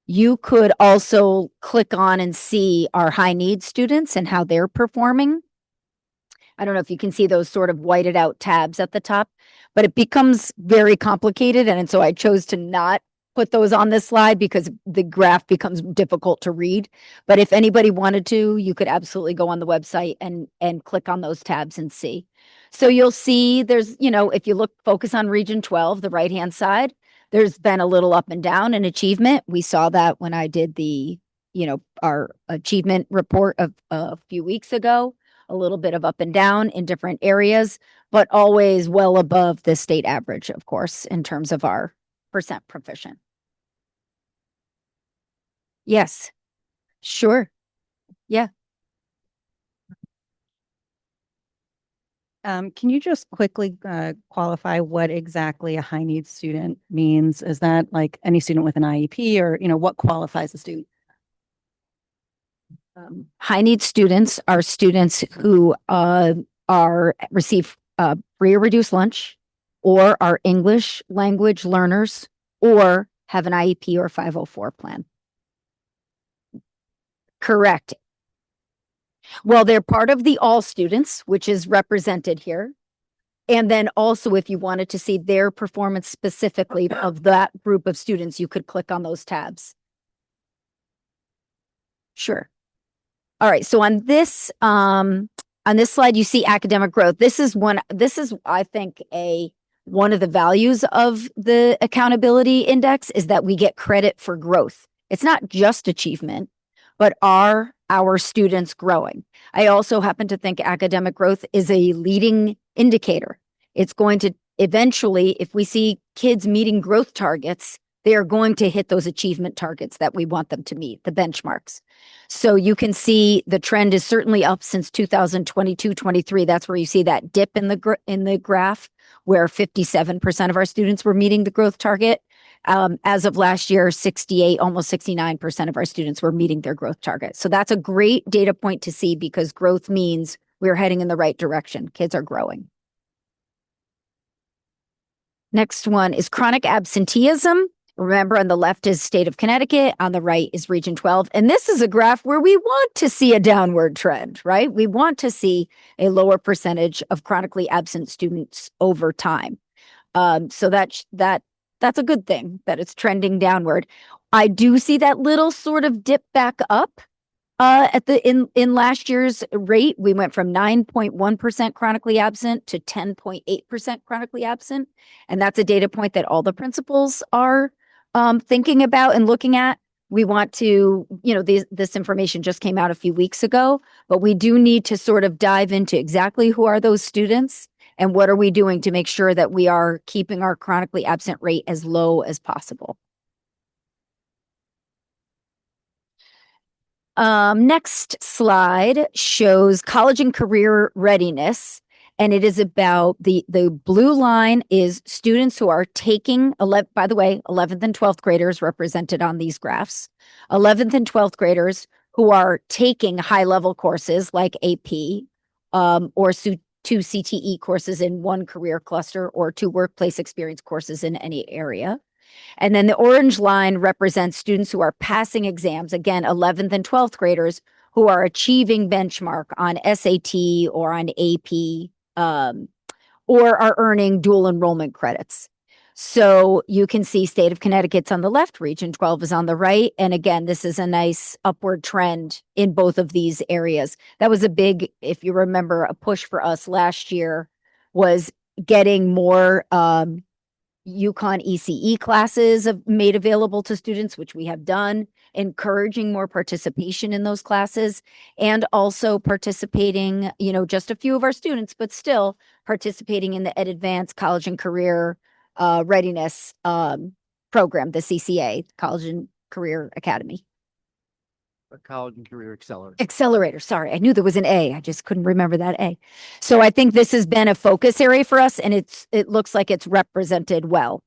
you could also click on and see our high need students and how they're performing. I don't know if you can see those sort of whited out tabs at the top, but it becomes very complicated. And so I chose to not put those on this slide because the graph becomes difficult to read. But if anybody wanted to, you could absolutely go on the website and click on those tabs and see. So you'll see there's, if you focus on Region 12, the right-hand side, there's been a little up and down in achievement. We saw that when I did our achievement report of a few weeks ago, a little bit of up and down in different areas, but always well above the state average, of course, in terms of our percent proficient. Yes, sure. Yeah. Can you just quickly qualify what exactly a high needs student means? Is that like any student with an IEP or, what qualifies a student? High needs students are students who receive free or reduced lunch or are English language learners or have an IEP or 504 plan. Correct. Well, they're part of the all students, which is represented here. And then also, if you wanted to see their performance specifically of that group of students, you could click on those tabs. Sure. All right. So on this slide, you see academic growth. This is I think one of the values of the accountability index is that we get credit for growth. It's not just achievement, but are our students growing? I also happen to think academic growth is a leading indicator. It's going to eventually, if we see kids meeting growth targets, they are going to hit those achievement targets that we want them to meet, the benchmarks. So you can see the trend is certainly up since 2022-23. That's where you see that dip in the graph, where 57% of our students were meeting the growth target. As of last year, 68, almost 69% of our students were meeting their growth target. So that's a great data point to see, because growth means we're heading in the right direction. Kids are growing. Next one is chronic absenteeism. Remember, on the left is state of Connecticut, on the right is Region 12. And this is a graph where we want to see a downward trend, right? We want to see a lower percentage of chronically absent students over time. So that's a good thing that it's trending downward. I do see that little sort of dip back up in last year's rate. We went from 9.1% chronically absent to 10.8% chronically absent. And that's a data point that all the principals are thinking about and looking at. We want to, this information just came out a few weeks ago, but we do need to sort of dive into exactly who are those students and what are we doing to make sure that we are keeping our chronically absent rate as low as possible. Next slide shows college and career readiness. And it is about the blue line is students who are taking, by the way, 11th and 12th graders represented on these graphs, 11th and 12th graders who are taking high level courses like AP or 2 CTE courses in one career cluster or 2 workplace experience courses in any area. And then the orange line represents students who are passing exams, again, 11th and 12th graders who are achieving benchmark on SAT or on AP, or are earning dual enrollment credits. So you can see state of Connecticut's on the left, Region 12 is on the right. And again, this is a nice upward trend in both of these areas. That was a big, if you remember, a push for us last year was getting more UConn ECE classes made available to students, which we have done, encouraging more participation in those classes, and also participating, just a few of our students, but still participating in the Ed Advanced College and Career Readiness program, the CCA, College and Career Academy. College and Career Accelerator. Accelerator, sorry. I knew there was an A. I just couldn't remember that A. So I think this has been a focus area for us, and it looks like it's represented well.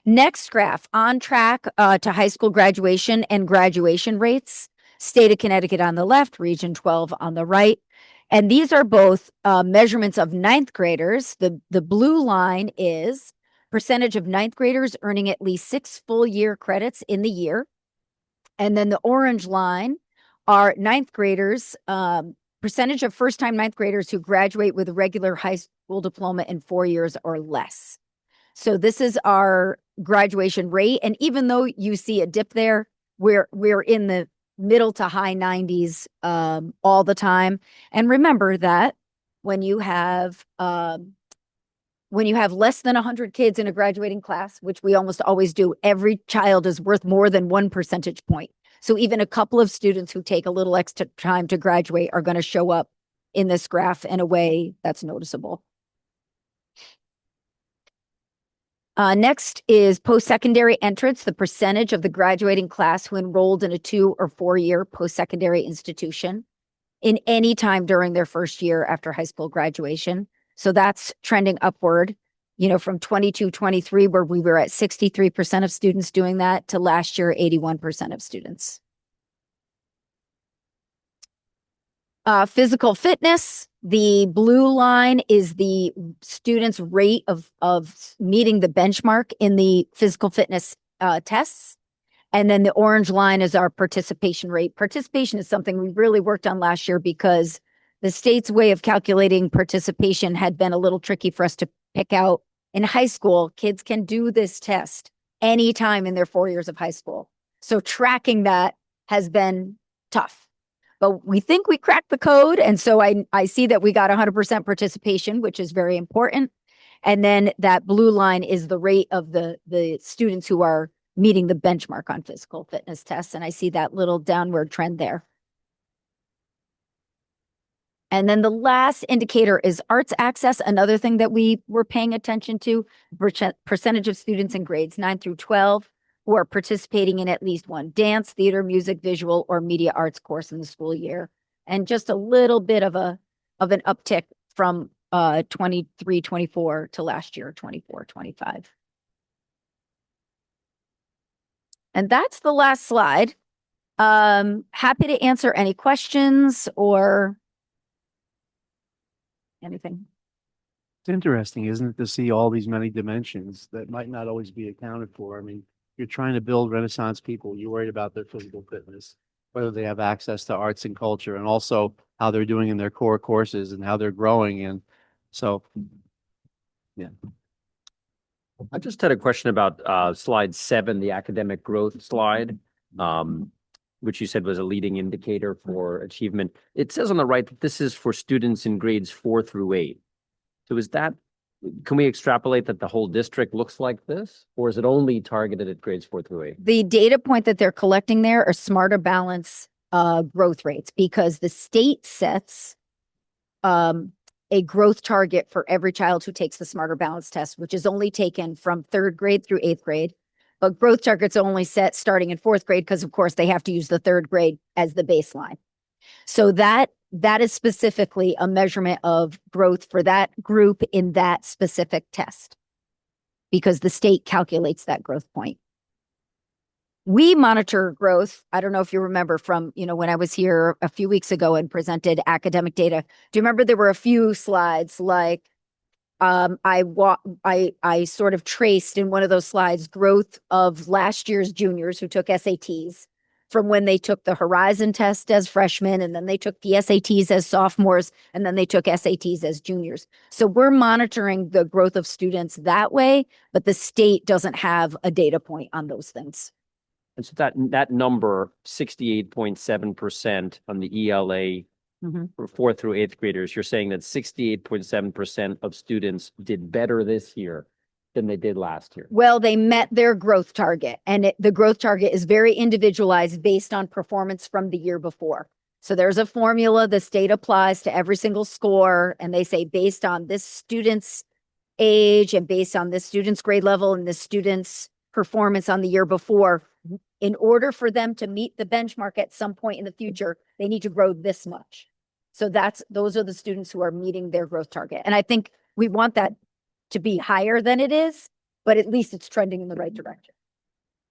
Next graph, on track to high school graduation and graduation rates. State of Connecticut on the left, Region 12 on the right. And these are both measurements of 9th graders. The blue line is percentage of 9th graders earning at least 6 full year credits in the year. And then the orange line are 9th graders, percentage of first-time 9th graders who graduate with a regular high school diploma in 4 years or less. So this is our graduation rate. And even though you see a dip there, we're in the middle to high 90s all the time. And remember that when you have less than 100 kids in a graduating class, which we almost always do, every child is worth more than 1 percentage point. So even a couple of students who take a little extra time to graduate are going to show up in this graph in a way that's noticeable. Next is post-secondary entrance, the percentage of the graduating class who enrolled in a 2 or 4 year post-secondary institution in any time during their first year after high school graduation. So that's trending upward, from 22-23, where we were at 63% of students doing that, to last year, 81% of students. Physical fitness, the blue line is the students' rate of meeting the benchmark in the physical fitness tests. And then the orange line is our participation rate. Participation is something we really worked on last year because the state's way of calculating participation had been a little tricky for us to pick out. In high school, kids can do this test anytime in their 4 years of high school. So tracking that has been tough. But we think we cracked the code. And so I see that we got 100% participation, which is very important. And then that blue line is the rate of the students who are meeting the benchmark on physical fitness tests. And I see that little downward trend there. And then the last indicator is arts access, another thing that we were paying attention to, percentage of students in grades 9 through 12 who are participating in at least one dance, theater, music, visual, or media arts course in the school year. And just a little bit of an uptick from 23-24 to last year, 24-25. And that's the last slide. Happy to answer any questions or anything. It's interesting, isn't it, to see all these many dimensions that might not always be accounted for? I mean, you're trying to build Renaissance people. You're worried about their physical fitness, whether they have access to arts and culture, and also how they're doing in their core courses and how they're growing. And so, yeah. I just had a question about slide 7, the academic growth slide, which you said was a leading indicator for achievement. It says on the right that this is for students in grades 4 through 8. So can we extrapolate that the whole district looks like this, or is it only targeted at grades 4 through 8? The data point that they're collecting there are Smarter Balance growth rates, because the state sets a growth target for every child who takes the Smarter Balance test, which is only taken from 3rd grade through 8th grade. But growth targets are only set starting in 4th grade because, of course, they have to use the 3rd grade as the baseline. So that is specifically a measurement of growth for that group in that specific test, because the state calculates that growth point. We monitor growth. I don't know if you remember from, when I was here a few weeks ago and presented academic data. Do you remember there were a few slides like I sort of traced in one of those slides growth of last year's juniors who took SATs from when they took the Horizon test as freshmen, and then they took the SATs as sophomores, and then they took SATs as juniors. So we're monitoring the growth of students that way, but the state doesn't have a data point on those things. And so that number, 68.7% on the ELA for 4th through 8th graders, you're saying that 68.7% of students did better this year than they did last year. Well, they met their growth target, and the growth target is very individualized based on performance from the year before. So there's a formula the state applies to every single score, and they say based on this student's age and based on this student's grade level and this student's performance on the year before, in order for them to meet the benchmark at some point in the future, they need to grow this much. So those are the students who are meeting their growth target. And I think we want that to be higher than it is, but at least it's trending in the right direction.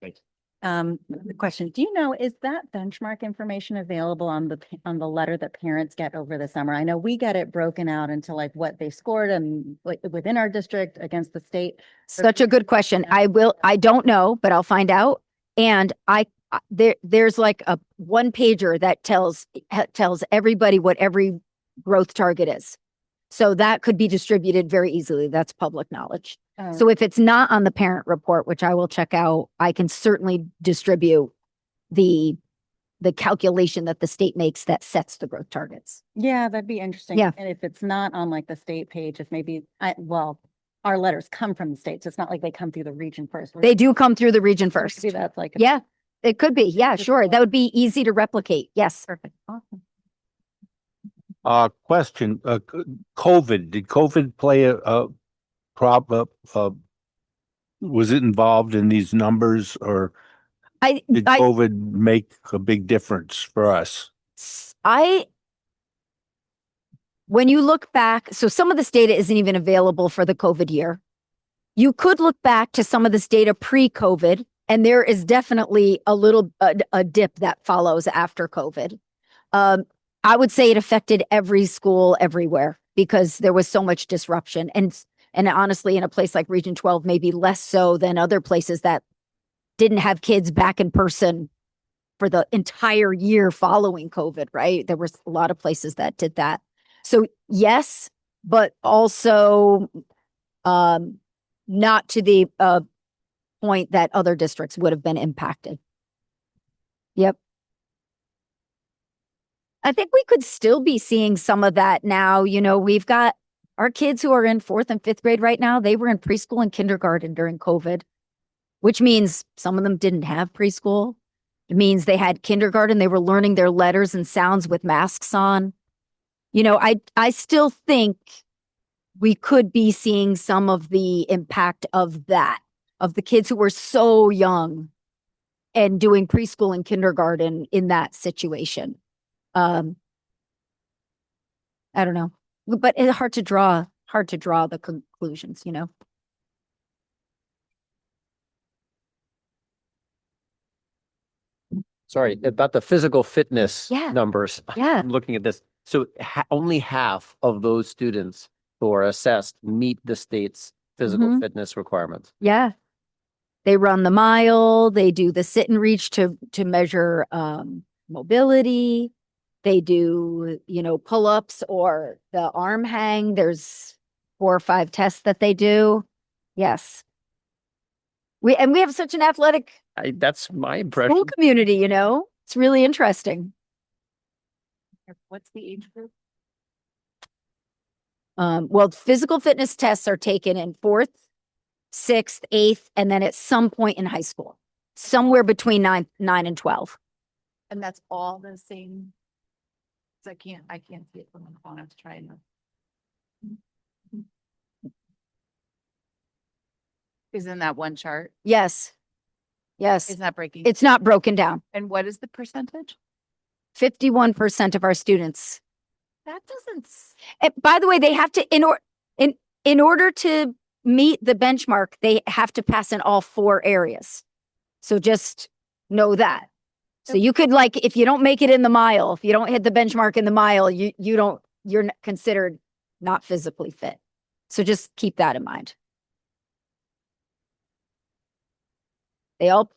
Thanks. The question, do you know, is that benchmark information available on the letter that parents get over the summer? I know we get it broken out into like what they scored and like within our district against the state. Such a good question. I don't know, but I'll find out. And there's like a one pager that tells everybody what every growth target is. So that could be distributed very easily. That's public knowledge. So if it's not on the parent report, which I will check out, I can certainly distribute the calculation that the state makes that sets the growth targets. Yeah, that'd be interesting. Yeah. And if it's not on like the state page, if maybe our letters come from the state, so it's not like they come through the region first. They do come through the region first. Maybe that's like Yeah, it could be. Yeah, sure. That would be easy to replicate. Yes. Perfect. Awesome. Question, COVID, did COVID play a problem? Was it involved in these numbers, or did COVID make a big difference for us? When you look back, so some of this data isn't even available for the COVID year. You could look back to some of this data pre-COVID, and there is definitely a dip that follows after COVID. I would say it affected every school everywhere because there was so much disruption. And honestly, in a place like Region 12, maybe less so than other places that didn't have kids back in person for the entire year following COVID, right? There was a lot of places that did that. So yes, but also not to the point that other districts would have been impacted. Yep. I think we could still be seeing some of that now. We've got our kids who are in 4th and 5th grade right now. They were in preschool and kindergarten during COVID, which means some of them didn't have preschool. It means they had kindergarten. They were learning their letters and sounds with masks on. you know, I still think we could be seeing some of the impact of that, of the kids who were so young and doing preschool and kindergarten in that situation. I don't know, but it's hard to draw the conclusions, you know? Sorry, about the physical fitness Yeah. numbers. Yeah. I'm looking at this. So only half of those students who are assessed meet the state's physical Mhm. fitness requirements. Yeah. They run the mile, they do the sit and reach to measure mobility. They do, you know, pull-ups or the arm hang. There's 4 or 5 tests that they do. Yes. We have such an athletic That's my impression. school community, you know? It's really interesting. What's the age group? Well, physical fitness tests are taken in 4th, 6th, 8th, and then at some point in high school, somewhere between 9 and 12. And that's all the same. 'Cause I can't see it from the phone. I'm trying to. Isn't that one chart? Yes. Yes. Is that breaking? It's not broken down. And what is the percentage? 51% of our students. That doesn't. And by the way, they have to in order to meet the benchmark, they have to pass in all 4 areas. So just know that. So you could, like, if you don't make it in the mile, if you don't hit the benchmark in the mile, you're considered not physically fit. So just keep that in mind. They all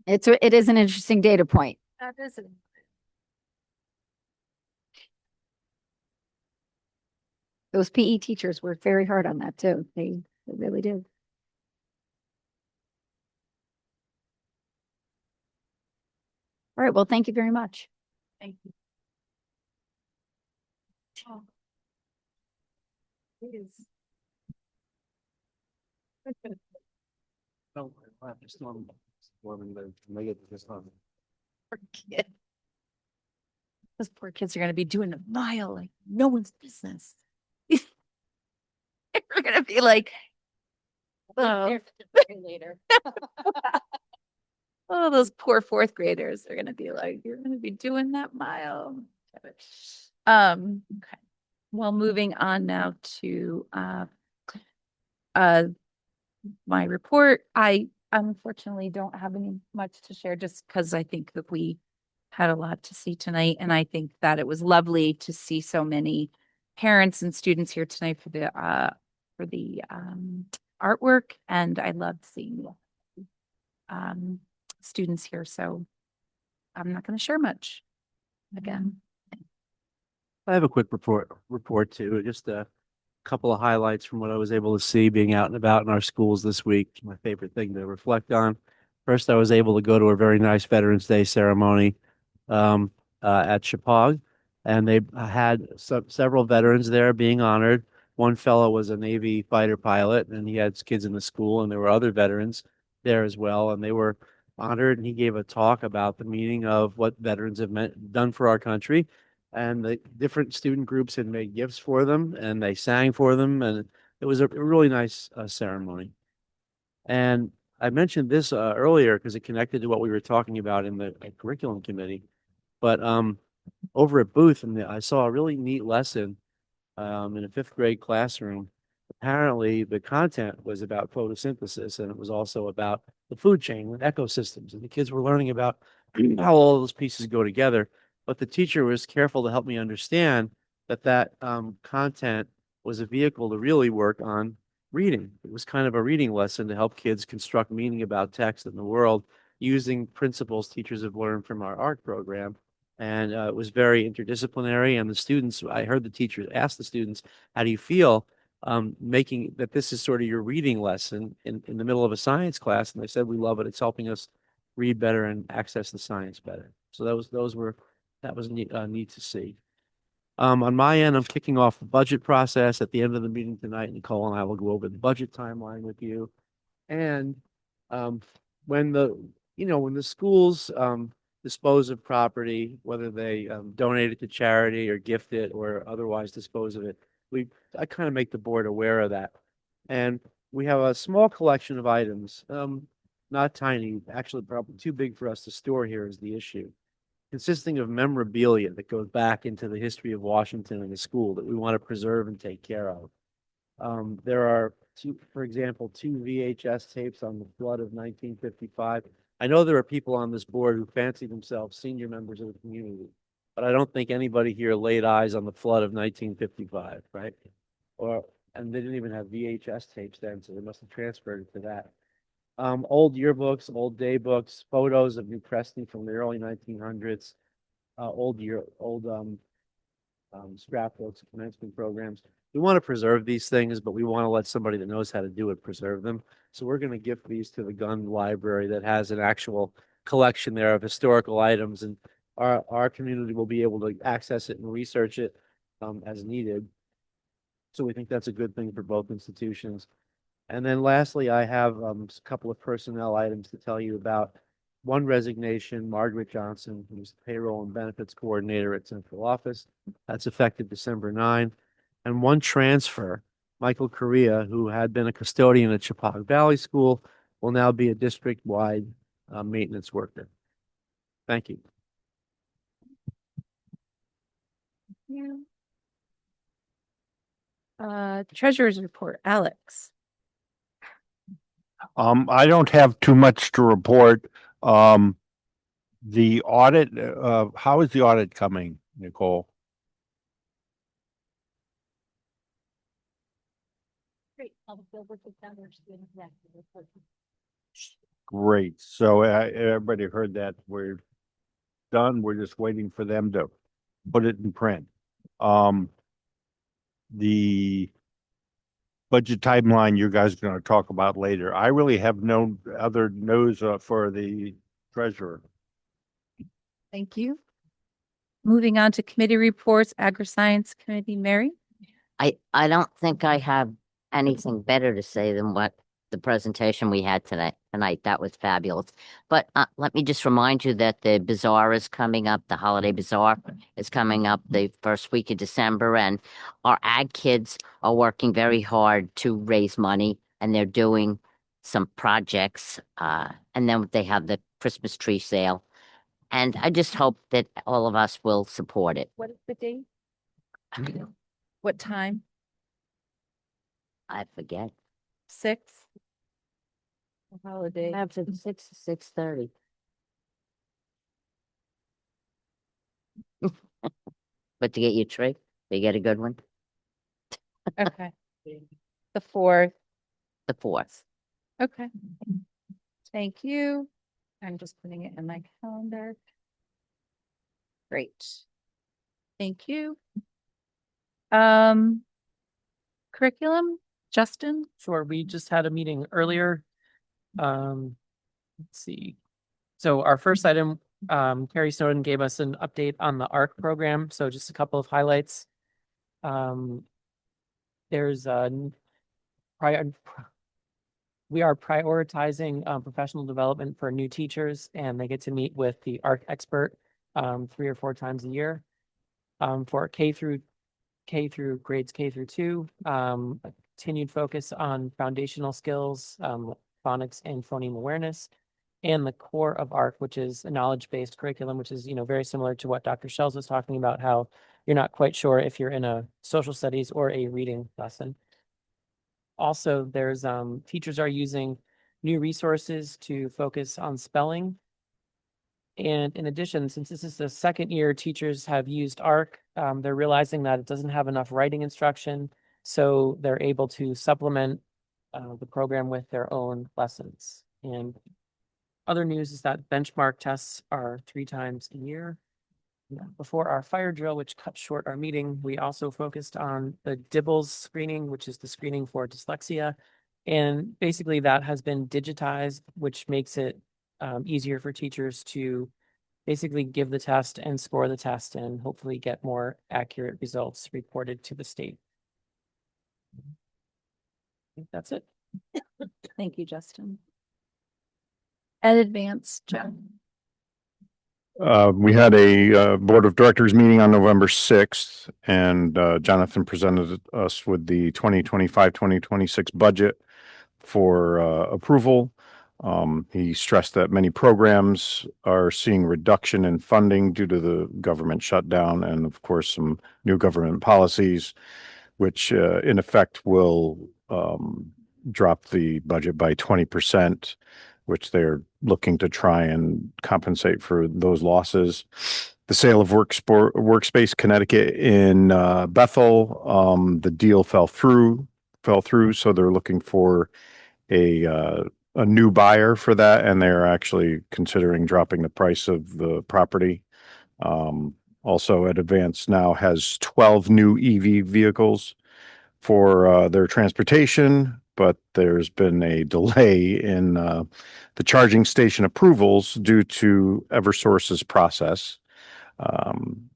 it is an interesting data point. That isn't. Those PE teachers worked very hard on that too. They really did. All right. Well, thank you very much. Thank you. Oh. It is. No, I have to storm the negative this time. Poor kid. Those poor kids are going to be doing a mile like no one's business. We're going to be like, oh, Later. oh, those poor 4th graders are going to be like, you're going to be doing that mile. Okay. Well, moving on now to my report. I unfortunately don't have any much to share just because I think that we had a lot to see tonight. And I think that it was lovely to see so many parents and students here tonight for the artwork. And I loved seeing students here. So I'm not going to share much again. I have a quick report too, just a couple of highlights from what I was able to see being out and about in our schools this week. My favorite thing to reflect on. First, I was able to go to a very nice Veterans Day ceremony at Chippewa, and they had several veterans there being honored. One fellow was a Navy fighter pilot, and he had kids in the school, and there were other veterans there as well, and they were honored. And he gave a talk about the meaning of what veterans have done for our country. And the different student groups had made gifts for them, and they sang for them, and it was a really nice ceremony. And I mentioned this earlier because it connected to what we were talking about in the curriculum committee. But over at Booth, I saw a really neat lesson in a 5th grade classroom. Apparently, the content was about photosynthesis, and it was also about the food chain and ecosystems. And the kids were learning about how all those pieces go together. But the teacher was careful to help me understand that content was a vehicle to really work on reading. It was kind of a reading lesson to help kids construct meaning about text in the world using principles teachers have learned from our art program. And it was very interdisciplinary. And the students, I heard the teacher ask the students, how do you feel making that this is sort of your reading lesson in the middle of a science class? And they said, we love it. It's helping us read better and access the science better. So that was neat to see. On my end, I'm kicking off the budget process at the end of the meeting tonight. Nicole and I will go over the budget timeline with you. And When when the schools, dispose of property, whether they, donate it to charity or gift it or otherwise dispose of it, I kind of make the board aware of that. And we have a small collection of items, not tiny, actually probably too big for us to store here is the issue, consisting of memorabilia that goes back into the history of Washington and the school that we want to preserve and take care of. There are for example, two VHS tapes on the flood of 1955. I know there are people on this board who fancy themselves senior members of the community, but I don't think anybody here laid eyes on the flood of 1955, right? And they didn't even have VHS tapes then, so they must have transferred it to that. Old yearbooks, old day books, photos of New Preston from the early 1900s, old scrapbooks, commencement programs. We want to preserve these things, but we want to let somebody that knows how to do it preserve them. So we're going to gift these to the gun library that has an actual collection there of historical items, and our community will be able to access it and research it as needed. So we think that's a good thing for both institutions. And then lastly, I have a couple of personnel items to tell you about. One resignation, Margaret Johnson, who's the payroll and benefits coordinator at central office. That's effective December 9. And one transfer, Michael Correa, who had been a custodian at Chappaqua Valley School, will now be a district-wide maintenance worker. Thank you. Treasurer's report, Alex. I don't have too much to report. The audit, how is the audit coming, Nicole? Great. Great. So everybody heard that. We're done. We're just waiting for them to put it in print. The budget timeline you guys are going to talk about later. I really have no other news for the treasurer. Thank you. Moving on to committee reports, Agri-Science Committee, Mary. I don't think I have anything better to say than what the presentation we had tonight. That was fabulous. But let me just remind you that the bazaar is coming up. The holiday bazaar is coming up the first week of December, and our ag kids are working very hard to raise money, and they're doing some projects. And then they have the Christmas tree sale. And I just hope that all of us will support it. What is the date? What time? I forget. 6? Holiday. After 6 to 6:30. But to get your tree, you get a good one. Okay. The 4th. The 4th. Okay. Thank you. I'm just putting it in my calendar. Great. Thank you. Curriculum, Justin? Sure. We just had a meeting earlier. Let's see. So our first item, Carrie Snowden gave us an update on the ARC program. So just a couple of highlights. There's we are prioritizing professional development for new teachers, and they get to meet with the ARC expert 3 or 4 times a year. For K through grades K through 2, continued focus on foundational skills, phonics and phoneme awareness, and the core of ARC, which is a knowledge-based curriculum, which is, very similar to what Dr. Shells was talking about, how you're not quite sure if you're in a social studies or a reading lesson. Also, there's teachers are using new resources to focus on spelling. And in addition, since this is the second year teachers have used ARC, they're realizing that it doesn't have enough writing instruction, so they're able to supplement the program with their own lessons. And other news is that benchmark tests are 3 times a year. Before our fire drill, which cut short our meeting, we also focused on the DIBELS screening, which is the screening for dyslexia. And basically that has been digitized, which makes it easier for teachers to basically give the test and score the test and hopefully get more accurate results reported to the state. I think that's it. Thank you, Justin. Ed Advance, Joe. We had a Board of Directors meeting on November 6th, and Jonathan presented us with the 2025-2026 budget for approval. He stressed that many programs are seeing reduction in funding due to the government shutdown and, of course, some new government policies, which in effect will drop the budget by 20%, which they're looking to try and compensate for those losses. The sale of Workspace Connecticut in Bethel, the deal fell through, so they're looking for a new buyer for that, and they're actually considering dropping the price of the property. Also, Ed Advance now has 12 new EV vehicles for their transportation, but there's been a delay in the charging station approvals due to Eversource's process.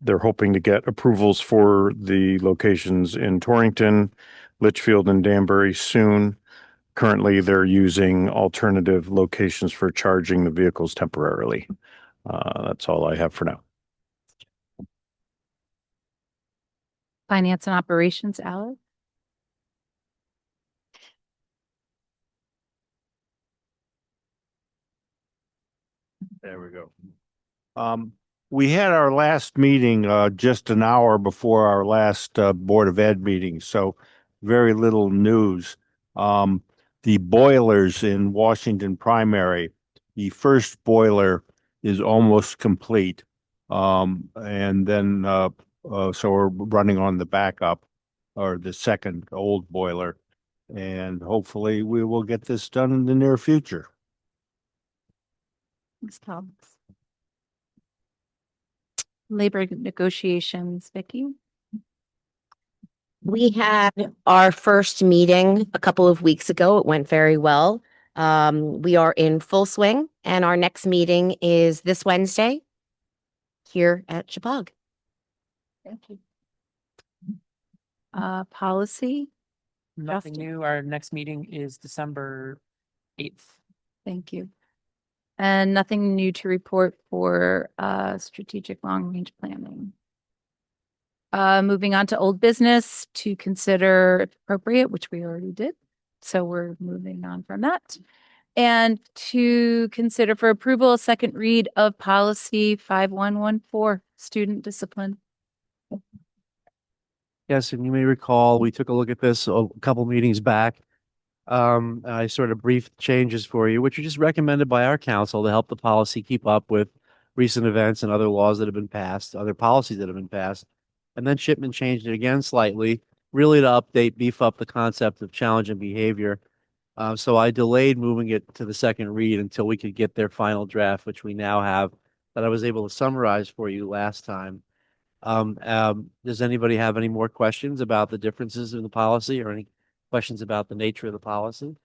They're hoping to get approvals for the locations in Torrington, Litchfield, and Danbury soon. Currently, they're using alternative locations for charging the vehicles temporarily. That's all I have for now. Finance and Operations, Alex. There we go. We had our last meeting just an hour before our last Board of Ed meeting, so very little news. The boilers in Washington Primary, the first boiler is almost complete. And then so we're running on the backup or the second old boiler, and hopefully we will get this done in the near future. Ms. Cobbs. Labor negotiations, Vicky. We had our first meeting a couple of weeks ago. It went very well. We are in full swing, and our next meeting is this Wednesday here at Chippewa. Thank you. Policy. Nothing new. Our next meeting is December 8th. Thank you. And nothing new to report for strategic long-range planning. Moving on to old business to consider if appropriate, which we already did. So we're moving on from that. And to consider for approval, a second read of policy 5114, student discipline. Yes, and you may recall, we took a look at this a couple meetings back. I sort of briefed changes for you, which are just recommended by our council to help the policy keep up with recent events and other laws that have been passed, other policies that have been passed. And then Shipman changed it again slightly, really to update, beef up the concept of challenge and behavior. So I delayed moving it to the second read until we could get their final draft, which we now have, that I was able to summarize for you last time. Does anybody have any more questions about the differences in the policy or any questions about the nature of the policy?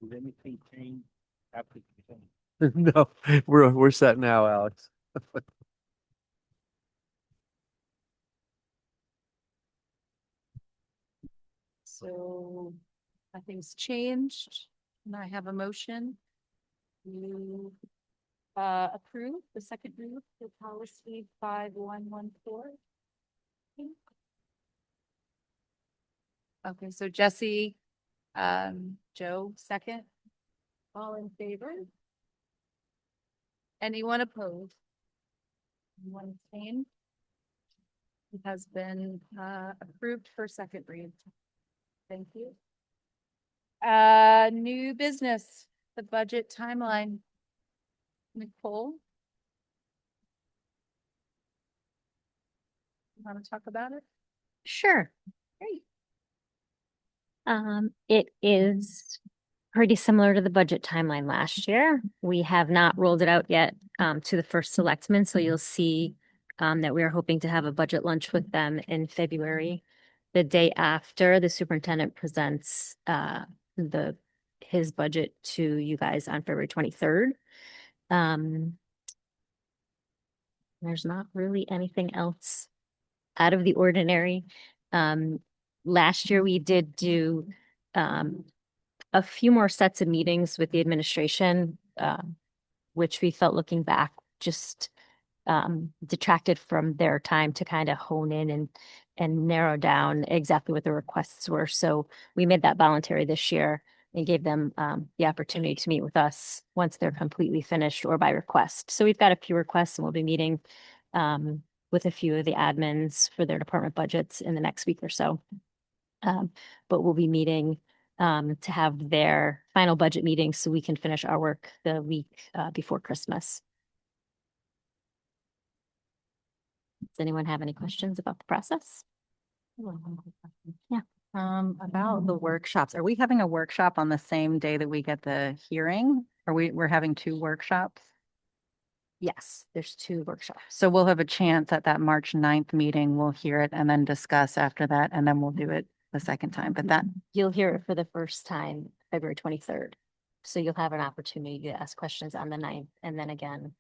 Did anything change after? No, we're set now, Alex. So nothing's changed, and I have a motion to approve the second read for policy 5114. Okay, so Jesse, Joe, second. All in favor? Anyone opposed? Anyone abstain? It has been approved for second read. Thank you. New business, the budget timeline. Nicole? You want to talk about it? Sure. Great. It is pretty similar to the budget timeline last year. We have not rolled it out yet to the first selectmen, so you'll see that we are hoping to have a budget lunch with them in February, the day after the superintendent presents his budget to you guys on February 23rd. There's not really anything else out of the ordinary. Last year, we did do a few more sets of meetings with the administration which we felt looking back just detracted from their time to kind of hone in and narrow down exactly what the requests were. So we made that voluntary this year and gave them the opportunity to meet with us once they're completely finished or by request. So we've got a few requests and we'll be meeting with a few of the admins for their department budgets in the next week or so. But we'll be meeting to have their final budget meeting so we can finish our work the week before Christmas. Does anyone have any questions about the process? Yeah. About the workshops, are we having a workshop on the same day that we get the hearing? We're having two workshops? Yes, there's two workshops. So we'll have a chance at that March 9th meeting. We'll hear it and then discuss after that, and then we'll do it the second time. But that, You'll hear it for the first time, February 23rd. So you'll have an opportunity to ask questions on the 9th and then again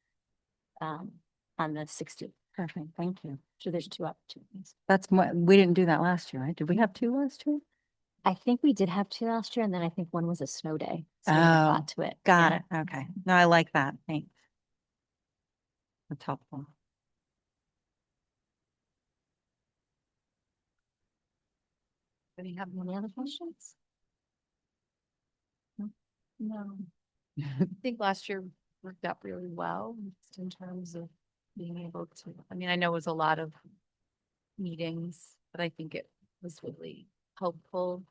on the 16th. perfect. Thank you. So there's two opportunities. That's what, we didn't do that last year, right? Did we have two last year? I think we did have two last year, and then I think one was a snow day. So we never Oh, got to it. got Yeah. it. Okay. No, I like that. Thanks. That's helpful. Do we have any other questions? No. I think last year worked out really well, just in terms of being able to, I mean, I know it was a lot of meetings, but I think it was really helpful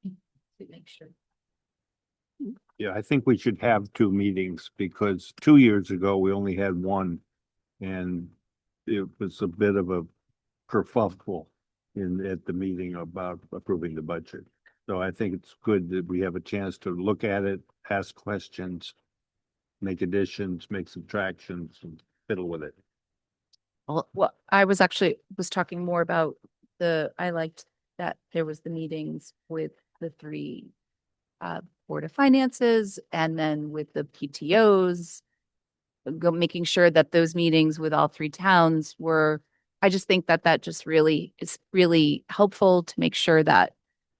to make sure. Yeah, I think we should have two meetings because 2 years ago, we only had one. And it was a bit of a kerfuffle at the meeting about approving the budget. So I think it's good that we have a chance to look at it, ask questions, make additions, make subtractions, and fiddle with it. Well, I was talking more about I liked that there was the meetings with the three Board of Finances and then with the PTOs, making sure that those meetings with all three towns were, I just think that just really is really helpful to make sure that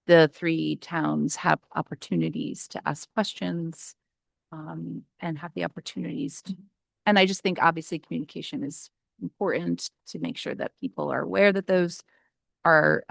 the three towns have opportunities to ask questions and have the opportunities to, and I just think obviously communication is important to make sure that people are aware that those are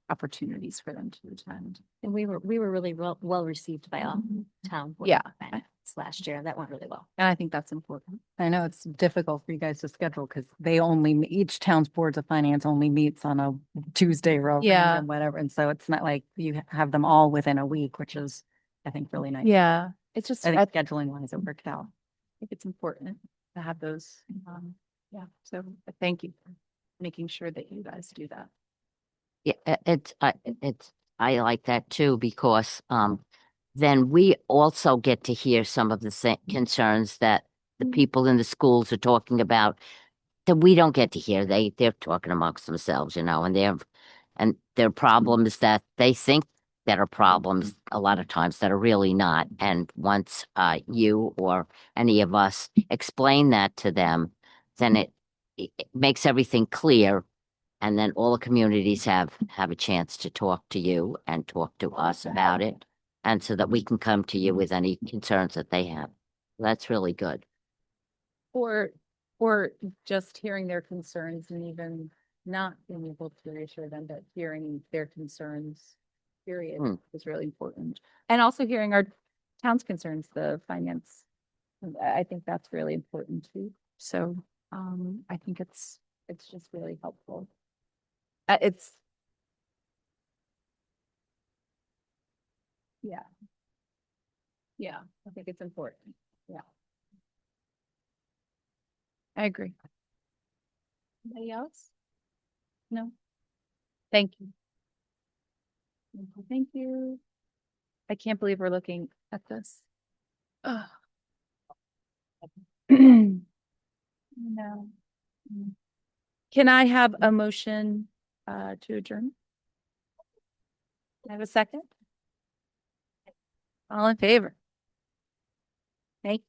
opportunities for them to attend. And we were really well received by all town. Board Yeah. of Finance last year. That went really well. And I think that's important. I know it's difficult for you guys to schedule because each town's boards of finance only meets on a Tuesday or a Yeah. random whatever. And so it's not like you have them all within a week, which is, I think, really nice. Yeah, it's just, I I think scheduling wise, it worked out. think it's important to have those. Yeah, so thank you for making sure that you guys do that. Yeah, I like that too, because, then we also get to hear some of the concerns that the people in the schools are talking about that we don't get to hear. They're talking amongst themselves, and their problems that they think that are problems a lot of times that are really not. And once, you or any of us explain that to them, then it makes everything clear. And then all the communities have a chance to talk to you and talk to us about it. And so that we can come to you with any concerns that they have. That's really good. Or just hearing their concerns and even not being able to reassure them, but hearing their concerns, period, is really important. And also hearing our town's concerns, the finance. I think that's really important too. So I think it's just really helpful. Yeah, I think it's important. Yeah. I agree. Anybody else? No? Thank you. Thank you. I can't believe we're looking at this. Ugh. No. Can I have a motion to adjourn? Can I have a second? All in favor? Thank